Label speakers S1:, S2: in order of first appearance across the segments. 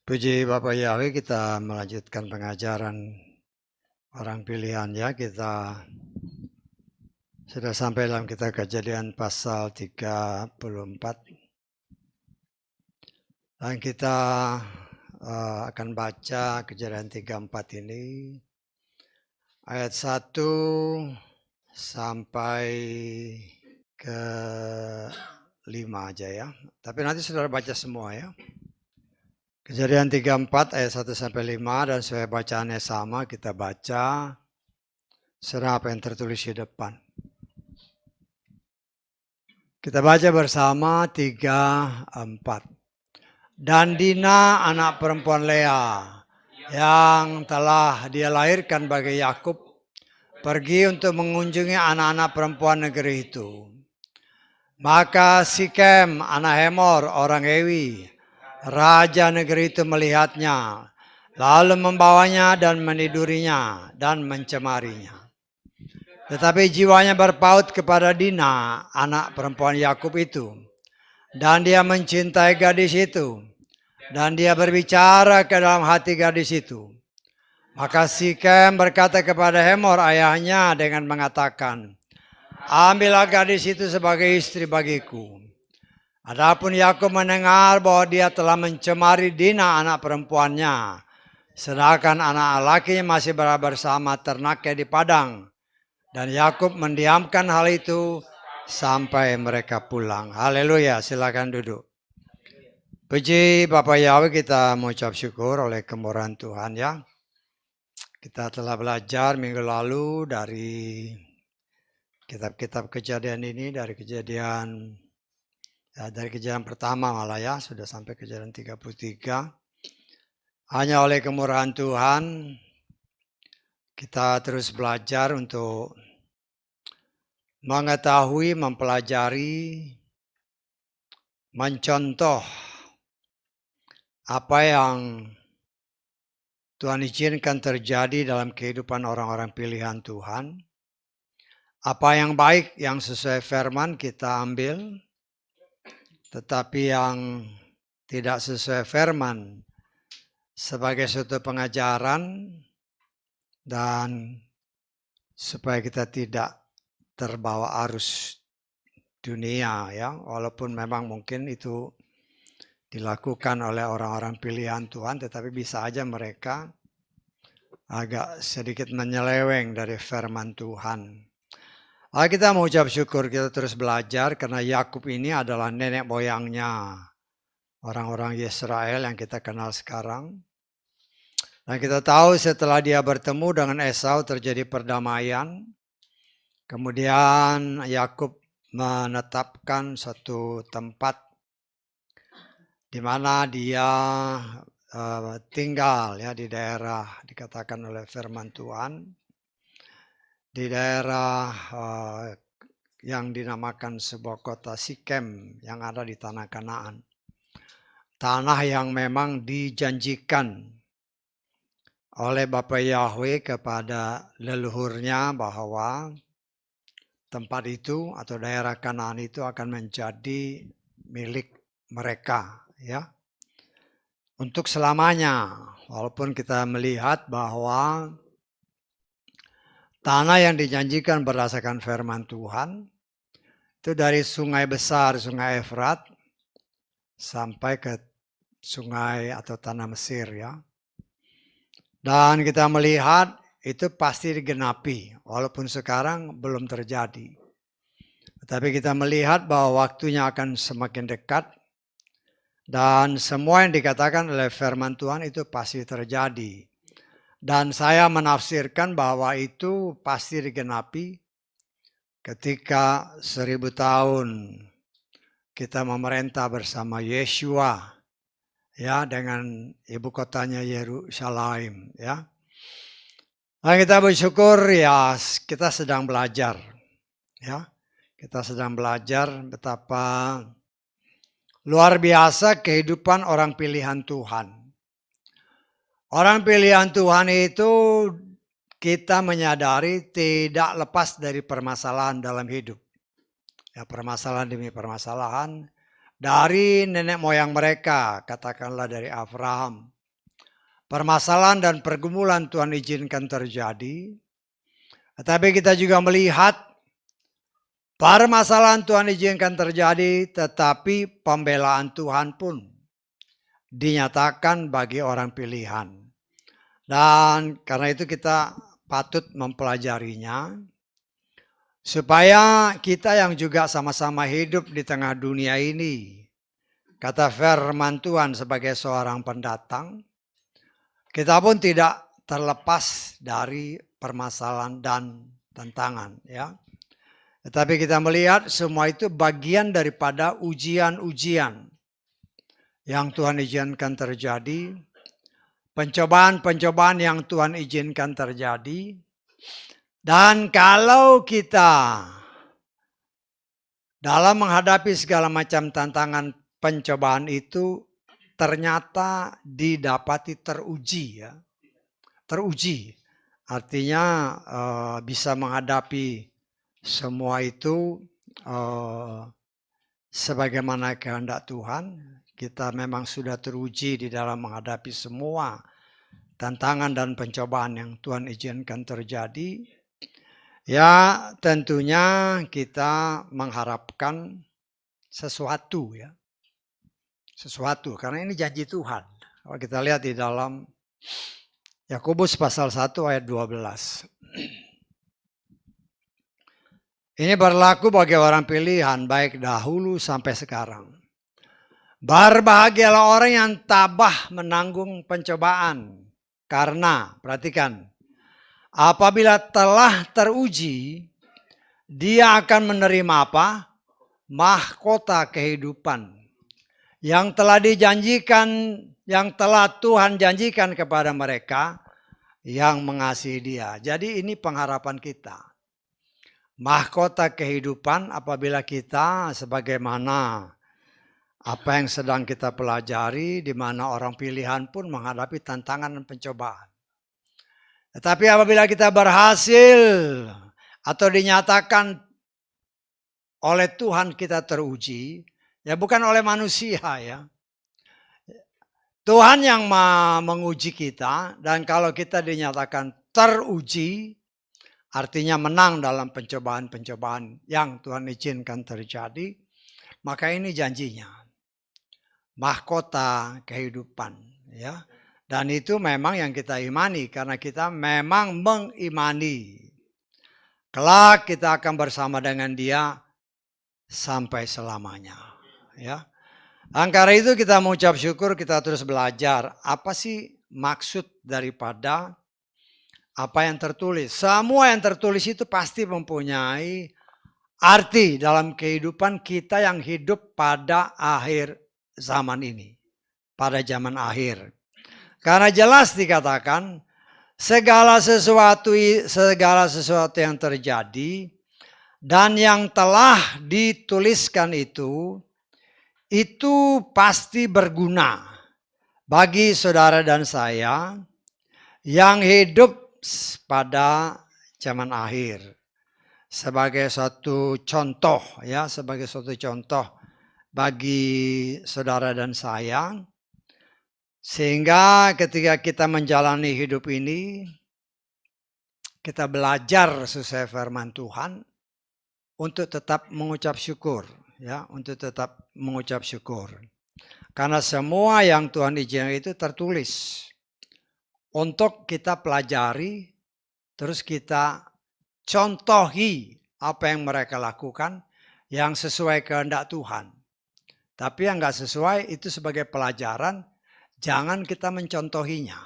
S1: Puji Bapak Yahweh, kita melanjutkan pengajaran orang pilihan ya. Kita sudah sampai dalam kitab Kejadian pasal 34. Dan kita akan baca Kejadian 34 ini ayat 1 sampai ke 5 aja ya. Tapi nanti saudara baca semua ya. Kejadian 34 ayat 1 sampai 5 dan supaya bacaannya sama kita baca serta apa yang tertulis di depan. Kita baca bersama 3, 4. Dan Dina anak perempuan Lea yang telah dia lahirkan bagi Yakub pergi untuk mengunjungi anak-anak perempuan negeri itu. Maka Sikem anak Hemor orang Ewi raja negeri itu melihatnya, lalu membawanya dan menidurinya dan mencemarinya. Tetapi jiwanya berpaut kepada Dina, anak perempuan Yakub itu. Dan dia mencintai gadis itu. Dan dia berbicara ke dalam hati gadis itu. Maka Sikem berkata kepada Hemor ayahnya dengan mengatakan, ambillah gadis itu sebagai istri bagiku. Adapun Yakub mendengar bahwa dia telah mencemari Dina anak perempuannya, sedangkan anak lakinya masih berada bersama ternaknya di padang. Dan Yakub mendiamkan hal itu sampai mereka pulang. Haleluya, silakan duduk. Puji Bapak Yahweh, kita mengucap syukur oleh kemurahan Tuhan ya. Kita telah belajar minggu lalu dari kitab-kitab kejadian ini, dari kejadian pertama malah ya, sudah sampai kejadian 33. Hanya oleh kemurahan Tuhan, kita terus belajar untuk mengetahui, mempelajari, mencontoh apa yang Tuhan izinkan terjadi dalam kehidupan orang-orang pilihan Tuhan. Apa yang baik, yang sesuai firman kita ambil, tetapi yang tidak sesuai firman sebagai suatu pengajaran dan supaya kita tidak terbawa arus dunia ya, walaupun memang mungkin itu dilakukan oleh orang-orang pilihan Tuhan, tetapi bisa aja mereka agak sedikit menyeleweng dari firman Tuhan. Kita mengucap syukur kita terus belajar karena Yakub ini adalah nenek moyangnya orang-orang Israel yang kita kenal sekarang. Dan kita tahu setelah dia bertemu dengan Esau terjadi perdamaian. Kemudian Yakub menetapkan satu tempat di mana dia tinggal ya, di daerah dikatakan oleh firman Tuhan, di daerah yang dinamakan sebuah kota Sikem yang ada di tanah Kanaan. Tanah yang memang dijanjikan oleh Bapa Yahweh kepada leluhurnya bahwa tempat itu atau daerah Kanaan itu akan menjadi milik mereka ya, untuk selamanya. Walaupun kita melihat bahwa tanah yang dijanjikan berdasarkan firman Tuhan itu dari sungai besar, sungai Efrat, sampai ke sungai atau tanah Mesir ya. Dan kita melihat itu pasti digenapi, walaupun sekarang belum terjadi. Tapi kita melihat bahwa waktunya akan semakin dekat, dan semua yang dikatakan oleh firman Tuhan itu pasti terjadi. Dan saya menafsirkan bahwa itu pasti digenapi ketika 1000 tahun kita memerintah bersama Yeshua ya, dengan ibu kotanya Yerusalem ya. Nah, kita bersyukur ya, kita sedang belajar ya. Kita sedang belajar betapa luar biasa kehidupan orang pilihan Tuhan. Orang pilihan Tuhan itu kita menyadari tidak lepas dari permasalahan dalam hidup. Ya, permasalahan demi permasalahan dari nenek moyang mereka, katakanlah dari Abraham. Permasalahan dan pergumulan Tuhan izinkan terjadi. Tetapi kita juga melihat permasalahan Tuhan izinkan terjadi, tetapi pembelaan Tuhan pun dinyatakan bagi orang pilihan. Dan karena itu kita patut mempelajarinya, supaya kita yang juga sama-sama hidup di tengah dunia ini, kata firman Tuhan sebagai seorang pendatang, kita pun tidak terlepas dari permasalahan dan tantangan, ya. Tetapi kita melihat semua itu bagian daripada ujian-ujian yang Tuhan izinkan terjadi, pencobaan-pencobaan yang Tuhan izinkan terjadi. Dan kalau kita dalam menghadapi segala macam tantangan pencobaan itu ternyata didapati teruji, ya. Teruji artinya bisa menghadapi semua itu sebagaimana kehendak Tuhan. Kita memang sudah teruji di dalam menghadapi semua tantangan dan pencobaan yang Tuhan izinkan terjadi. Ya, tentunya kita mengharapkan sesuatu, ya. Sesuatu, karena ini janji Tuhan. Kalau kita lihat di dalam Yakobus pasal 1 ayat 12. Ini berlaku bagi orang pilihan baik dahulu sampai sekarang. Berbahagialah orang yang tabah menanggung pencobaan. Karena, perhatikan, apabila telah teruji, dia akan menerima apa? Mahkota kehidupan. Yang telah dijanjikan, yang telah Tuhan janjikan kepada mereka yang mengasihi Dia. Jadi ini pengharapan kita. Mahkota kehidupan apabila kita sebagaimana apa yang sedang kita pelajari, di mana orang pilihan pun menghadapi tantangan dan pencobaan. Tetapi apabila kita berhasil atau dinyatakan oleh Tuhan kita teruji, ya bukan oleh manusia, ya. Tuhan yang menguji kita, dan kalau kita dinyatakan teruji, artinya menang dalam pencobaan-pencobaan yang Tuhan izinkan terjadi, maka ini janjinya. Mahkota kehidupan, ya. Dan itu memang yang kita imani, karena kita memang mengimani kelak kita akan bersama dengan Dia sampai selamanya, ya. Dan karena itu kita mengucap syukur, kita terus belajar apa sih maksud daripada apa yang tertulis. Semua yang tertulis itu pasti mempunyai arti dalam kehidupan kita yang hidup pada akhir zaman ini, pada zaman akhir. Karena jelas dikatakan segala sesuatu yang terjadi dan yang telah dituliskan itu pasti berguna bagi saudara dan saya yang hidup pada zaman akhir. Sebagai suatu contoh, ya, sebagai suatu contoh bagi saudara dan saya, sehingga ketika kita menjalani hidup ini, kita belajar sesuai firman Tuhan untuk tetap mengucap syukur, ya, untuk tetap mengucap syukur. Karena semua yang Tuhan izinkan itu tertulis untuk kita pelajari, terus kita contohi apa yang mereka lakukan yang sesuai kehendak Tuhan. Tapi yang nggak sesuai itu sebagai pelajaran, jangan kita mencontohinya.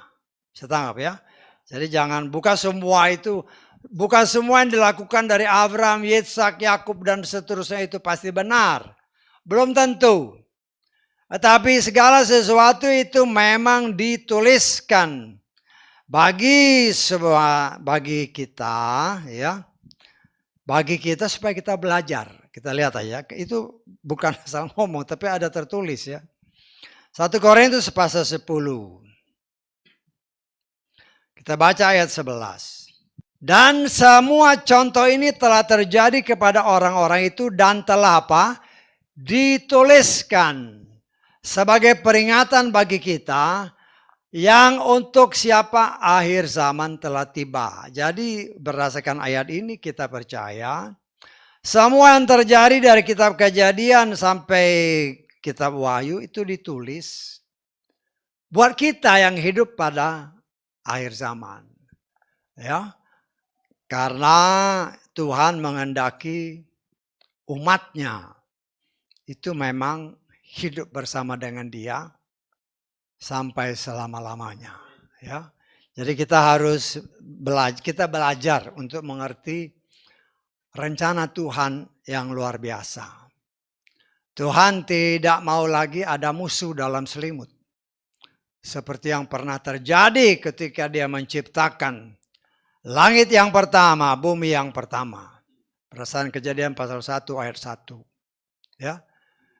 S1: Setangkap, ya. Jadi bukan semua yang dilakukan dari Abraham, Yitzhak, Yakub dan seterusnya itu pasti benar. Belum tentu. Tetapi segala sesuatu itu memang dituliskan bagi kita, ya. Bagi kita supaya kita belajar. Kita lihat aja, itu bukan asal ngomong, tapi ada tertulis, ya. 1 Korintus pasal 10. Kita baca ayat 11. Dan semua contoh ini telah terjadi kepada orang-orang itu dan telah apa? Dituliskan sebagai peringatan bagi kita yang untuk siapa akhir zaman telah tiba. Jadi berdasarkan ayat ini kita percaya semua yang terjadi dari kitab Kejadian sampai kitab Wahyu itu ditulis buat kita yang hidup pada akhir zaman. Ya. Karena Tuhan menghendaki umatnya itu memang hidup bersama dengan Dia sampai selama-lamanya. Ya, jadi kita harus belajar untuk mengerti rencana Tuhan yang luar biasa. Tuhan tidak mau lagi ada musuh dalam selimut. Seperti yang pernah terjadi ketika Dia menciptakan langit yang pertama, bumi yang pertama. Berdasarkan Kejadian pasal 1 ayat 1. Ya.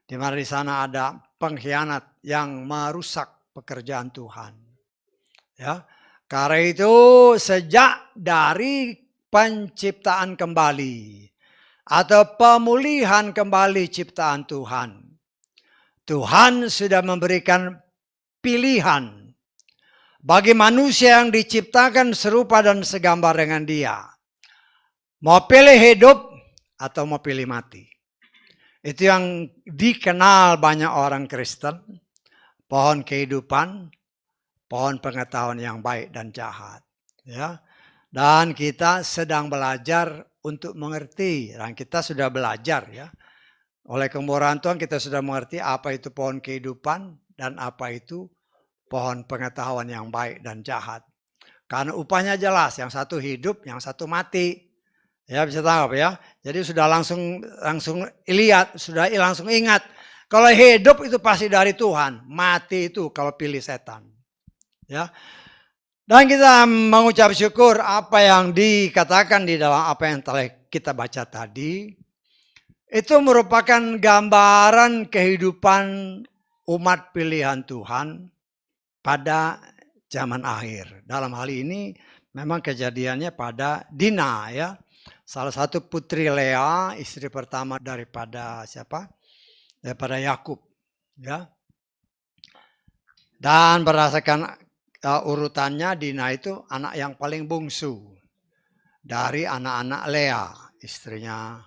S1: Di mana di sana ada pengkhianat yang merusak pekerjaan Tuhan. Ya. Karena itu sejak dari penciptaan kembali atau pemulihan kembali ciptaan Tuhan. Tuhan sudah memberikan pilihan bagi manusia yang diciptakan serupa dan segambar dengan Dia. Mau pilih hidup atau mau pilih mati. Itu yang dikenal banyak orang Kristen. Pohon kehidupan, pohon pengetahuan yang baik dan jahat. Ya. Dan kita sedang belajar untuk mengerti. Dan kita sudah belajar ya. Oleh kemurahan Tuhan kita sudah mengerti apa itu pohon kehidupan dan apa itu pohon pengetahuan yang baik dan jahat. Karena upahnya jelas, yang satu hidup, yang satu mati. Ya bisa tangkap ya. Jadi sudah langsung lihat, sudah langsung ingat. Kalau hidup itu pasti dari Tuhan, mati itu kalau pilih setan. Ya. Dan kita mengucap syukur apa yang dikatakan di dalam apa yang telah kita baca tadi. Itu merupakan gambaran kehidupan umat pilihan Tuhan pada zaman akhir. Dalam hal ini memang kejadiannya pada Dina ya. Salah satu putri Lea, istri pertama daripada siapa? Daripada Yakub ya. Dan berdasarkan urutannya Dina itu anak yang paling bungsu dari anak-anak Lea, istrinya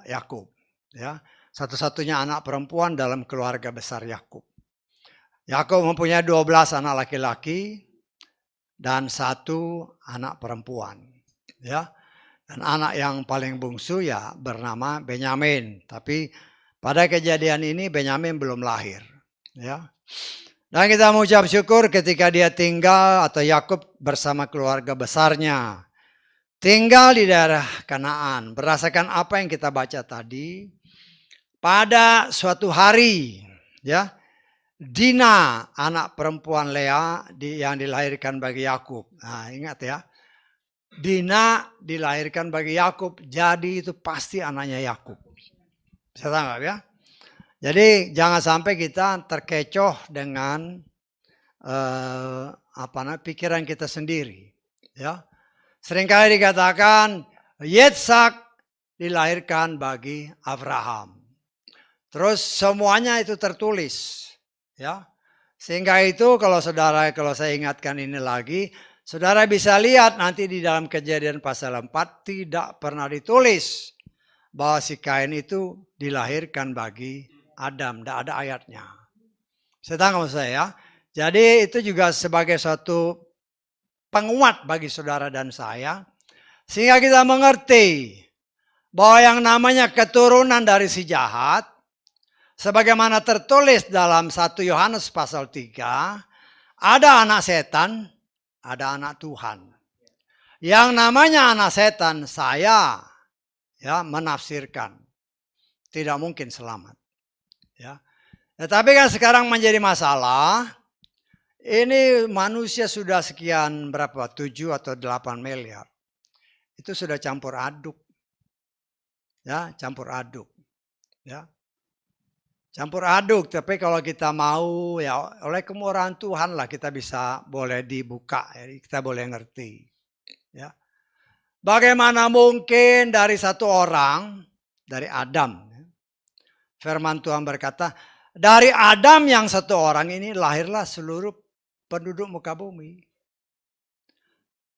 S1: Yakub ya. Satu-satunya anak perempuan dalam keluarga besar Yakub. Yakub mempunyai 12 anak laki-laki dan 1 anak perempuan. Ya. Dan anak yang paling bungsu ya bernama Benyamin. Tapi pada kejadian ini Benyamin belum lahir. Ya. Dan kita mengucap syukur ketika dia tinggal atau Yakub bersama keluarga besarnya. Tinggal di daerah Kanaan. Berdasarkan apa yang kita baca tadi. Pada suatu hari ya. Dina, anak perempuan Lea yang dilahirkan bagi Yakub. Nah, ingat ya. Dina dilahirkan bagi Yakub, jadi itu pasti anaknya Yakub. Bisa tangkap ya? Jadi jangan sampai kita terkecoh dengan pikiran kita sendiri. Ya. Seringkali dikatakan Yitzhak dilahirkan bagi Abraham. Terus semuanya itu tertulis. Ya, sehingga itu kalau saya ingatkan ini lagi, saudara bisa lihat nanti di dalam Kejadian pasal 4 tidak pernah ditulis bahwa si Kain itu dilahirkan bagi Adam, tidak ada ayatnya. Saya tangkap saya. Jadi itu juga sebagai suatu penguat bagi saudara dan saya, sehingga kita mengerti bahwa yang namanya keturunan dari si jahat, sebagaimana tertulis dalam 1 Yohanes pasal 3, ada anak setan, ada anak Tuhan. Yang namanya anak setan saya ya menafsirkan tidak mungkin selamat. Ya. Tetapi kan sekarang menjadi masalah, ini manusia sudah sekian berapa? 7 atau 8 miliar. Itu sudah campur aduk. Ya, campur aduk. Ya. Campur aduk, tapi kalau kita mau ya oleh kemurahan Tuhan lah kita bisa boleh dibuka, ya, kita boleh ngerti. Ya. Bagaimana mungkin dari satu orang, dari Adam, firman Tuhan berkata, dari Adam yang satu orang ini lahirlah seluruh penduduk muka bumi.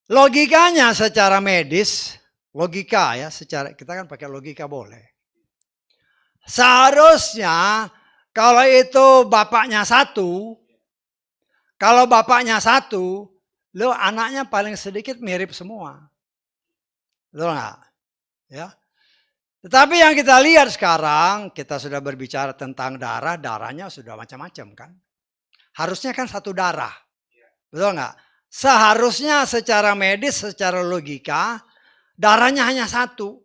S1: Logikanya secara medis, logika ya, secara kita kan pakai logika boleh. Seharusnya kalau itu bapaknya satu, kalau bapaknya satu, lo anaknya paling sedikit mirip semua. Lo enggak? Ya. Tetapi yang kita lihat sekarang, kita sudah berbicara tentang darah, darahnya sudah macam-macam kan. Harusnya kan satu darah. Betul enggak? Seharusnya secara medis, secara logika, darahnya hanya satu.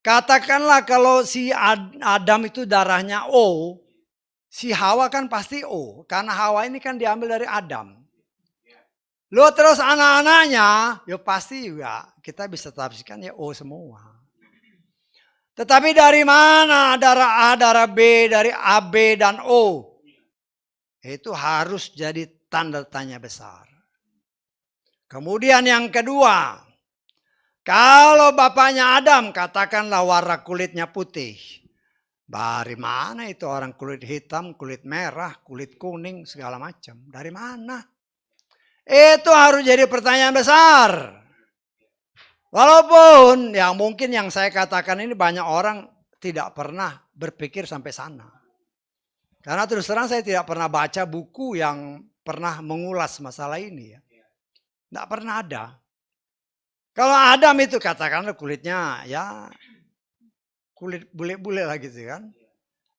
S1: Katakanlah kalau si Adam itu darahnya O, si Hawa kan pasti O. Karena Hawa ini kan diambil dari Adam. Lo terus anak-anaknya, ya pasti juga kita bisa tafsirkan ya O semua. Tetapi dari mana darah A, darah B, dari AB dan O? Itu harus jadi tanda tanya besar. Kemudian yang kedua, kalau bapaknya Adam katakanlah warna kulitnya putih. Dari mana itu orang kulit hitam, kulit merah, kulit kuning, segala macam. Dari mana? Itu harus jadi pertanyaan besar. Walaupun yang mungkin yang saya katakan ini banyak orang tidak pernah berpikir sampai sana. Karena terus terang saya tidak pernah baca buku yang pernah mengulas masalah ini ya. Tidak pernah ada. Kalau Adam itu katakanlah kulitnya ya kulit bule-bule lah gitu kan.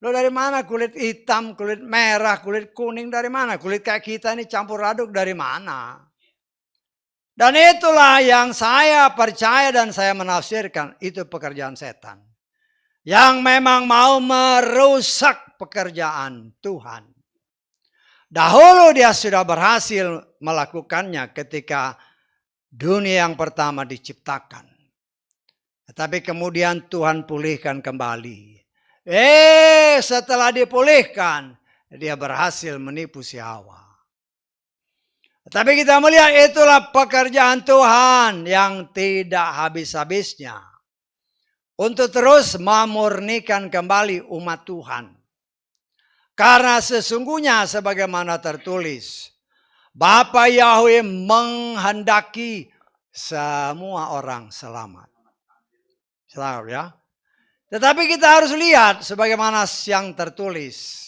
S1: Lo dari mana kulit hitam, kulit merah, kulit kuning dari mana? Kulit kayak kita ini campur aduk dari mana? Dan itulah yang saya percaya dan saya menafsirkan. Itu pekerjaan setan. Yang memang mau merusak pekerjaan Tuhan. Dahulu dia sudah berhasil melakukannya ketika dunia yang pertama diciptakan. Tetapi kemudian Tuhan pulihkan kembali. Setelah dipulihkan, dia berhasil menipu si Hawa. Tapi kita melihat itulah pekerjaan Tuhan yang tidak habis-habisnya. Untuk terus memurnikan kembali umat Tuhan. Karena sesungguhnya sebagaimana tertulis, Bapa Yahweh menghendaki semua orang selamat. Selamat ya. Tetapi kita harus lihat sebagaimana yang tertulis.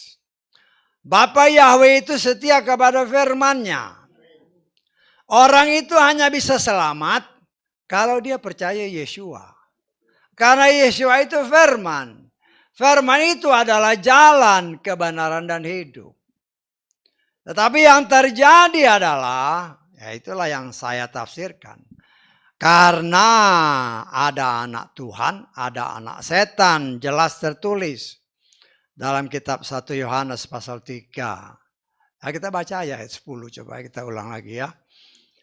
S1: Bapa Yahweh itu setia kepada firman-Nya. Orang itu hanya bisa selamat kalau dia percaya Yeshua. Karena Yeshua itu firman. Firman itu adalah jalan, kebenaran dan hidup. Tetapi yang terjadi adalah, ya itulah yang saya tafsirkan. Karena ada anak Tuhan, ada anak setan, jelas tertulis dalam kitab 1 Yohanes pasal 3. Nah, kita baca ayat 10, coba kita ulang lagi ya.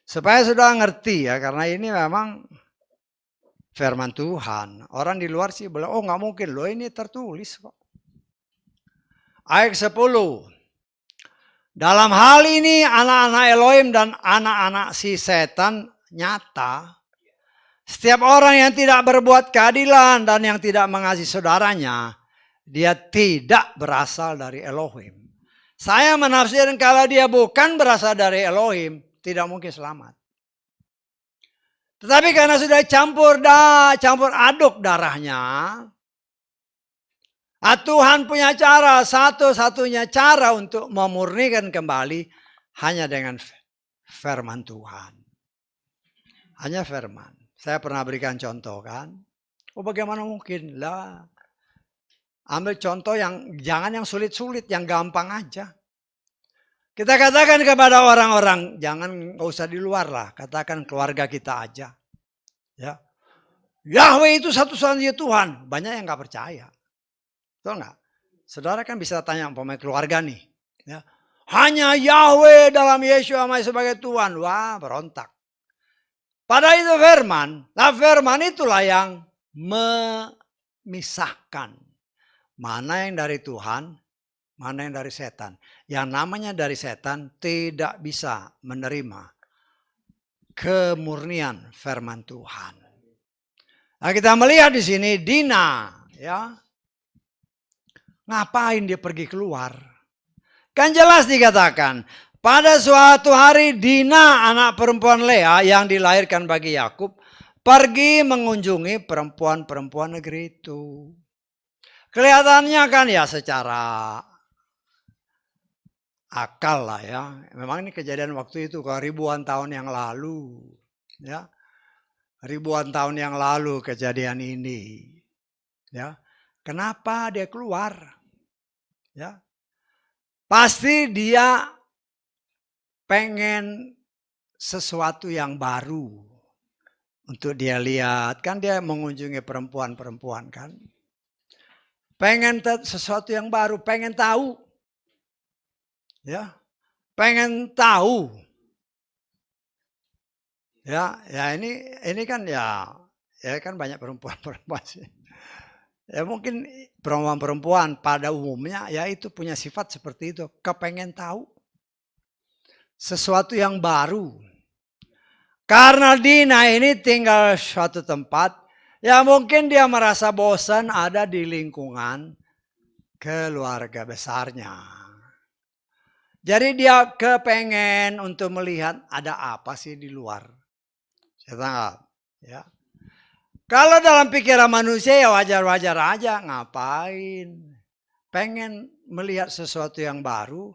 S1: Supaya sudah ngerti ya, karena ini memang firman Tuhan. Orang di luar sih bilang, oh nggak mungkin loh, ini tertulis kok. Ayat 10. Dalam hal ini anak-anak Elohim dan anak-anak si setan nyata. Setiap orang yang tidak berbuat keadilan dan yang tidak mengasihi saudaranya, dia tidak berasal dari Elohim. Saya menafsirkan kalau dia bukan berasal dari Elohim, tidak mungkin selamat. Tetapi karena sudah campur aduk darahnya, Tuhan punya cara, satu-satunya cara untuk memurnikan kembali hanya dengan firman Tuhan. Hanya firman. Saya pernah berikan contoh kan. Oh bagaimana mungkin lah. Ambil contoh yang jangan yang sulit-sulit, yang gampang aja. Kita katakan kepada orang-orang, jangan nggak usah di luar lah, katakan keluarga kita aja. Ya, Yahweh itu satu-satunya Tuhan. Banyak yang nggak percaya. Betul nggak? Saudara kan bisa tanya umpamanya keluarga nih. Ya. Hanya Yahweh dalam Yeshua sebagai Tuhan. Wah berontak. Pada itu firman. Nah firman itulah yang memisahkan. Mana yang dari Tuhan, mana yang dari setan. Yang namanya dari setan tidak bisa menerima kemurnian firman Tuhan. Nah, kita melihat di sini Dina, ya. Ngapain dia pergi keluar? Kan jelas dikatakan, pada suatu hari Dina anak perempuan Lea yang dilahirkan bagi Yakub pergi mengunjungi perempuan-perempuan negeri itu. Kelihatannya kan ya secara akal lah ya. Memang ini kejadian waktu itu ribuan tahun yang lalu. Ya. Ribuan tahun yang lalu kejadian ini. Ya. Kenapa dia keluar? Ya. Pasti dia pengen sesuatu yang baru untuk dia lihat. Kan dia mengunjungi perempuan-perempuan kan. Pengen sesuatu yang baru, pengen tahu. Ya. Pengen tahu. Ya ini kan ya kan banyak perempuan-perempuan sih. Ya mungkin perempuan-perempuan pada umumnya ya itu punya sifat seperti itu, kepengen tahu sesuatu yang baru. Karena Dina ini tinggal suatu tempat, ya mungkin dia merasa bosan ada di lingkungan keluarga besarnya. Jadi dia kepengen untuk melihat ada apa sih di luar. Saya tangkap, ya. Kalau dalam pikiran manusia ya wajar-wajar aja, ngapain? Pengen melihat sesuatu yang baru,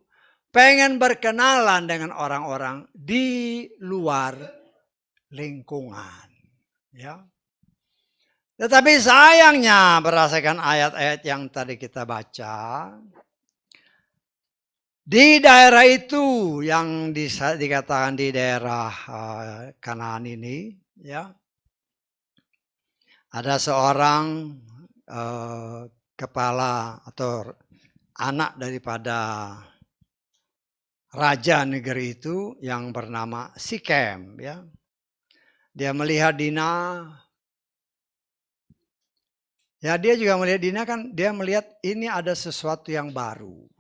S1: pengen berkenalan dengan orang-orang di luar lingkungan. Ya. Tetapi sayangnya berdasarkan ayat-ayat yang tadi kita baca, di daerah itu yang dikatakan di daerah Kanaan ini, ya, ada seorang kepala atau anak daripada raja negeri itu yang bernama Sikem, ya. Dia melihat Dina, ya dia juga melihat Dina kan, dia melihat ini ada sesuatu yang baru.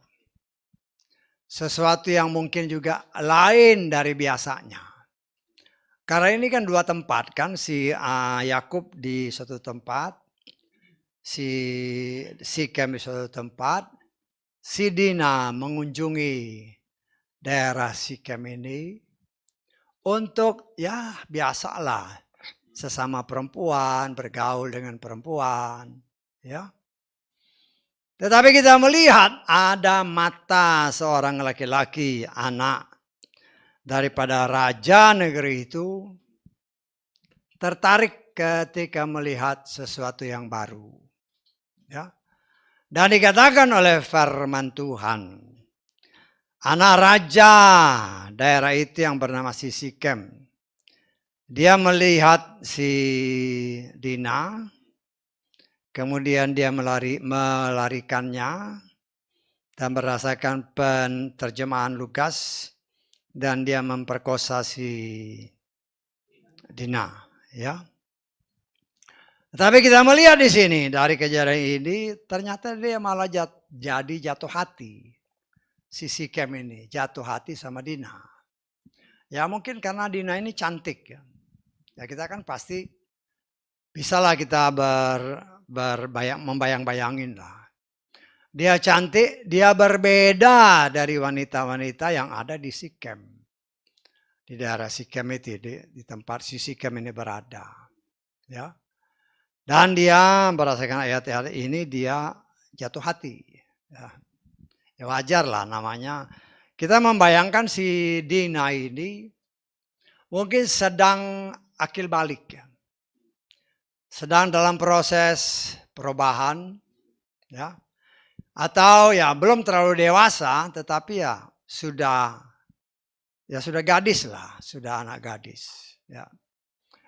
S1: Sesuatu yang mungkin juga lain dari biasanya. Karena ini kan dua tempat kan, si Yakub di suatu tempat, si Sikem di suatu tempat, si Dina mengunjungi daerah Sikem ini untuk ya biasalah sesama perempuan, bergaul dengan perempuan, ya. Tetapi kita melihat ada mata seorang laki-laki, anak daripada raja negeri itu tertarik ketika melihat sesuatu yang baru. Ya. Dan dikatakan oleh firman Tuhan, anak raja daerah itu yang bernama Sikem, dia melihat si Dina, kemudian dia melarikannya dan berdasarkan penterjemahan Lukas, dan dia memperkosa si Dina, ya. Tapi kita melihat di sini dari kejadian ini ternyata dia malah jadi jatuh hati. Si Sikem ini jatuh hati sama Dina. Ya mungkin karena Dina ini cantik ya. Ya kita kan pasti bisalah kita membayang-bayangin lah. Dia cantik, dia berbeda dari wanita-wanita yang ada di Sikem. Di daerah Sikem itu, di tempat si Sikem ini berada. Ya. Dan dia berdasarkan ayat-ayat ini dia jatuh hati. Ya wajar lah namanya. Kita membayangkan si Dina ini mungkin sedang akil balik. Ya. Sedang dalam proses perubahan. Ya. Atau ya belum terlalu dewasa tetapi ya sudah gadis lah. Sudah anak gadis. Ya.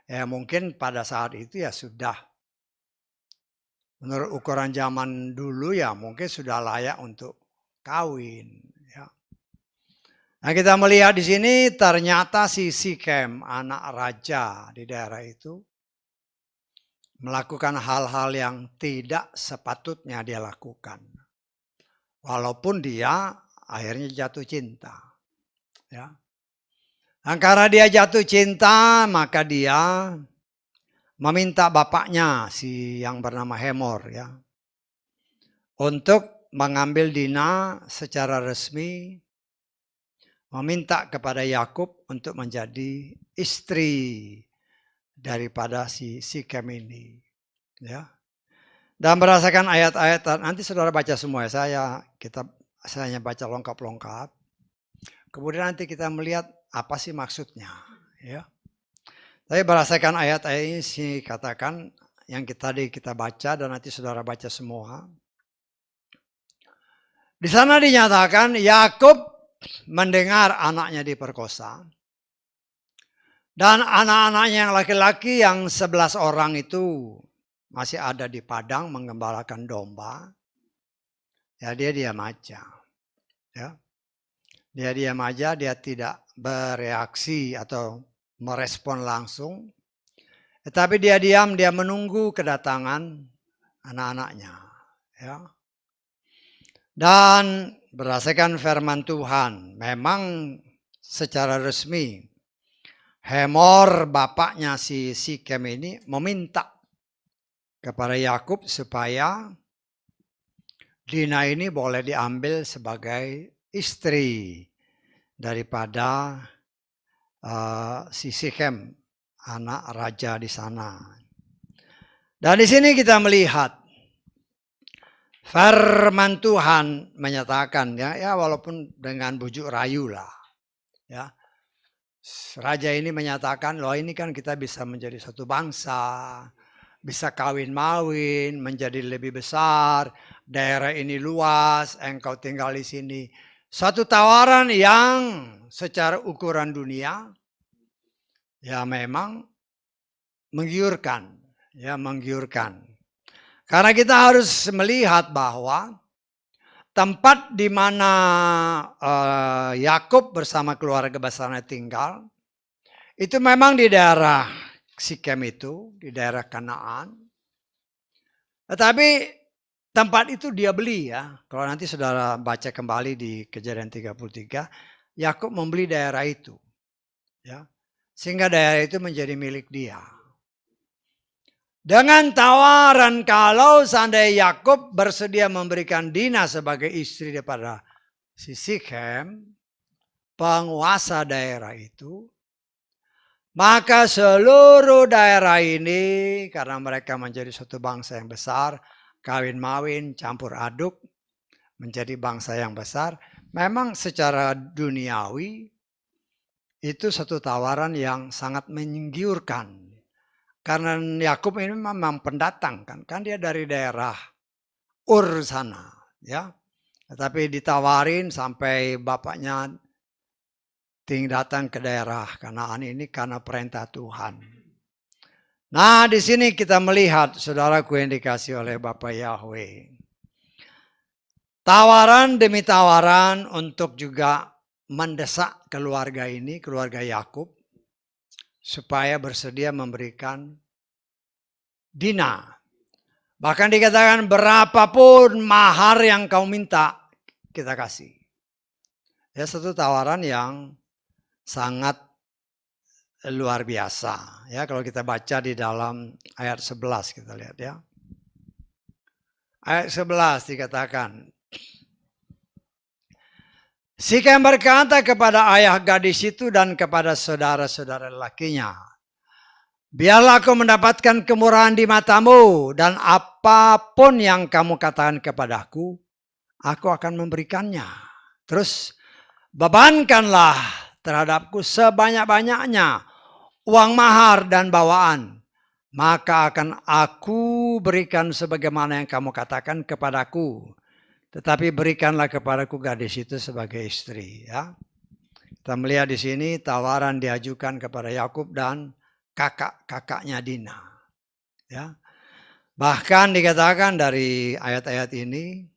S1: Ya mungkin pada saat itu ya sudah, menurut ukuran zaman dulu ya mungkin sudah layak untuk kawin. Ya. Nah kita melihat di sini ternyata si Sikem, anak raja di daerah itu, melakukan hal-hal yang tidak sepatutnya dia lakukan. Walaupun dia akhirnya jatuh cinta. Ya. Nah, karena dia jatuh cinta maka dia meminta bapaknya si yang bernama Hemor ya untuk mengambil Dina secara resmi, meminta kepada Yakub untuk menjadi istri daripada si Sikem ini ya. Dan berdasarkan ayat-ayat, nanti saudara baca semua ya, saya hanya baca lengkap-lengkap. Kemudian nanti kita melihat apa sih maksudnya ya. Tapi berdasarkan ayat-ayat ini sih katakan yang tadi kita baca dan nanti saudara baca semua. Di sana dinyatakan Yakub mendengar anaknya diperkosa. Dan anak-anaknya yang laki-laki yang 11 orang itu masih ada di padang menggembalakan domba. Ya dia diam aja. Ya. Dia diam aja, dia tidak bereaksi atau merespon langsung. Tetapi dia diam, dia menunggu kedatangan anak-anaknya. Ya. Dan berdasarkan firman Tuhan, memang secara resmi Hemor bapaknya si Sikem ini meminta kepada Yakub supaya Dina ini boleh diambil sebagai istri daripada si Sikem, anak raja di sana. Dan di sini kita melihat firman Tuhan menyatakan ya walaupun dengan bujuk rayu lah ya. Raja ini menyatakan loh ini kan kita bisa menjadi satu bangsa, bisa kawin-mawin, menjadi lebih besar, daerah ini luas, engkau tinggal di sini. Satu tawaran yang secara ukuran dunia ya memang menggiurkan, ya menggiurkan. Karena kita harus melihat bahwa tempat di mana Yakub bersama keluarga besarnya tinggal itu memang di daerah Sikem itu, di daerah Kanaan. Tetapi tempat itu dia beli ya. Kalau nanti saudara baca kembali di Kejadian 33, Yakub membeli daerah itu. Ya. Sehingga daerah itu menjadi milik dia. Dengan tawaran kalau seandainya Yakub bersedia memberikan Dina sebagai istri daripada si Sikem, penguasa daerah itu, maka seluruh daerah ini karena mereka menjadi suatu bangsa yang besar, kawin-mawin, campur aduk, menjadi bangsa yang besar, memang secara duniawi itu satu tawaran yang sangat menggiurkan. Karena Yakub ini memang pendatang kan dia dari daerah Ur sana ya. Tetapi ditawarin sampai bapaknya datang ke daerah Kanaan ini karena perintah Tuhan. Nah, di sini kita melihat saudaraku yang dikasih oleh Bapak Yahweh. Tawaran demi tawaran untuk juga mendesak keluarga ini, keluarga Yakub, supaya bersedia memberikan Dina. Bahkan dikatakan berapapun mahar yang kau minta, kita kasih. Ya satu tawaran yang sangat luar biasa. Ya kalau kita baca di dalam ayat 11 kita lihat ya. Ayat 11 dikatakan, Sikem berkata kepada ayah gadis itu dan kepada saudara-saudara lelakinya, biarlah aku mendapatkan kemurahan di matamu dan apapun yang kamu katakan kepadaku, aku akan memberikannya. Terus bebankanlah terhadapku sebanyak-banyaknya uang mahar dan bawaan, maka akan aku berikan sebagaimana yang kamu katakan kepadaku. Tetapi berikanlah kepadaku gadis itu sebagai istri. Ya. Kita melihat di sini tawaran diajukan kepada Yakub dan kakak-kakaknya Dina. Ya. Bahkan dikatakan dari ayat-ayat ini,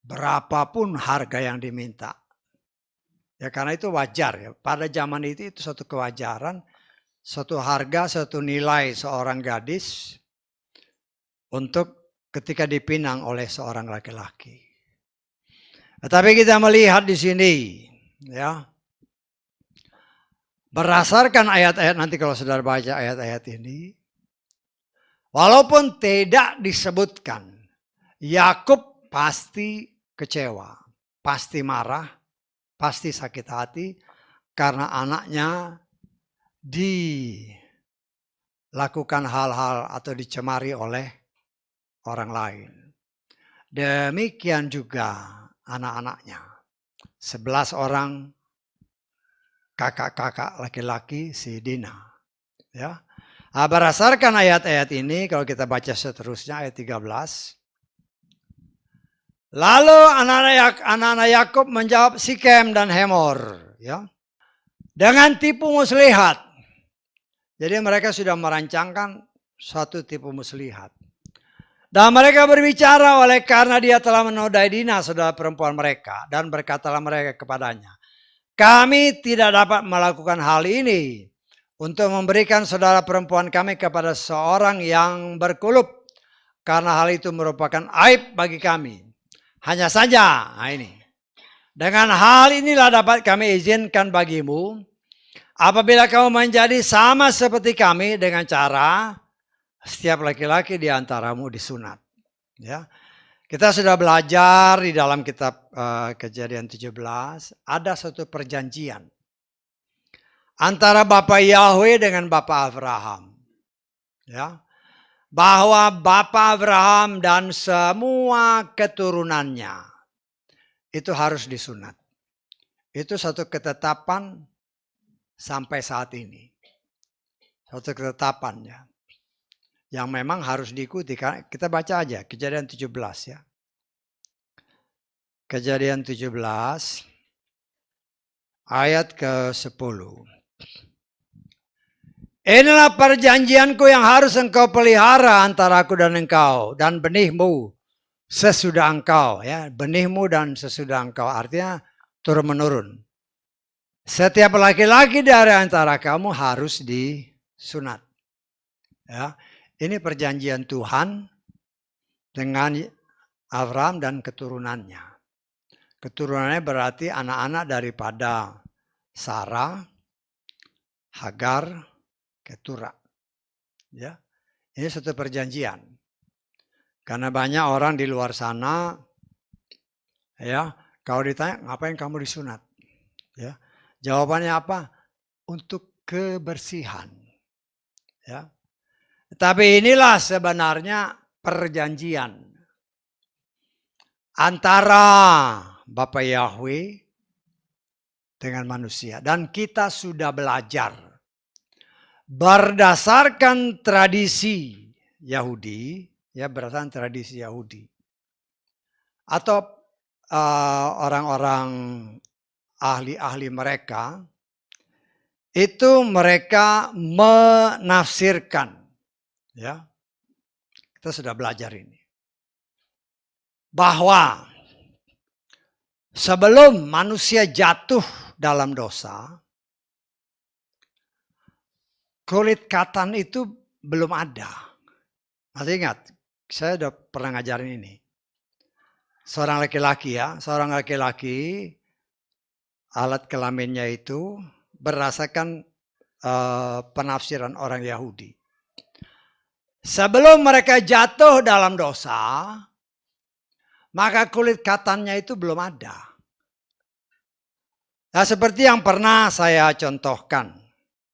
S1: berapapun harga yang diminta. Ya karena itu wajar ya. Pada zaman itu suatu kewajaran, suatu harga, suatu nilai seorang gadis untuk ketika dipinang oleh seorang laki-laki. Tetapi kita melihat di sini, ya, Berdasarkan ayat-ayat nanti kalau saudara baca ayat-ayat ini, walaupun tidak disebutkan, Yakub pasti kecewa, pasti marah, pasti sakit hati karena anaknya dilakukan hal-hal atau dicemari oleh orang lain. Demikian juga anak-anaknya. 11 orang kakak-kakak laki-laki si Dina. Ya. Nah, berdasarkan ayat-ayat ini, kalau kita baca seterusnya ayat 13. Lalu anak-anak Yakub menjawab Sikem dan Hemor. Ya, dengan tipu muslihat. Jadi mereka sudah merancangkan suatu tipu muslihat. Dan mereka berbicara oleh karena dia telah menodai Dina, saudara perempuan mereka. Dan berkatalah mereka kepadanya, kami tidak dapat melakukan hal ini untuk memberikan saudara perempuan kami kepada seorang yang berkulup. Karena hal itu merupakan aib bagi kami. Hanya saja, nah ini. Dengan hal inilah dapat kami izinkan bagimu, apabila kamu menjadi sama seperti kami dengan cara setiap laki-laki di antaramu disunat. Ya. Kita sudah belajar di dalam kitab Kejadian 17, ada satu perjanjian antara Bapak Yahweh dengan Bapak Abraham. Ya. Bahwa Bapak Abraham dan semua keturunannya itu harus disunat. Itu satu ketetapan sampai saat ini. Satu ketetapan ya. Yang memang harus diikuti. Kita baca aja Kejadian 17 ya. Kejadian 17 ayat ke-10. Inilah perjanjianku yang harus engkau pelihara antara aku dan engkau dan benihmu sesudah engkau. Ya, benihmu dan sesudah engkau artinya turun menurun. Setiap laki-laki dari antara kamu harus disunat. Ya, ini perjanjian Tuhan dengan Abraham dan keturunannya. Keturunannya berarti anak-anak daripada Sarah, Hagar, Ketura. Ya, ini satu perjanjian. Karena banyak orang di luar sana, ya, kalau ditanya ngapain kamu disunat, ya, jawabannya apa? Untuk kebersihan. Ya, tapi inilah sebenarnya perjanjian antara Bapak Yahweh dengan manusia. Dan kita sudah belajar berdasarkan tradisi Yahudi, ya berdasarkan tradisi Yahudi. Atau orang-orang ahli-ahli mereka, itu mereka menafsirkan. Ya, kita sudah belajar ini. Bahwa sebelum manusia jatuh dalam dosa, kulit katan itu belum ada. Masih ingat, saya sudah pernah ngajarin ini. Seorang laki-laki ya, seorang laki-laki alat kelaminnya itu berdasarkan penafsiran orang Yahudi. Sebelum mereka jatuh dalam dosa, maka kulit katannya itu belum ada. Nah, seperti yang pernah saya contohkan,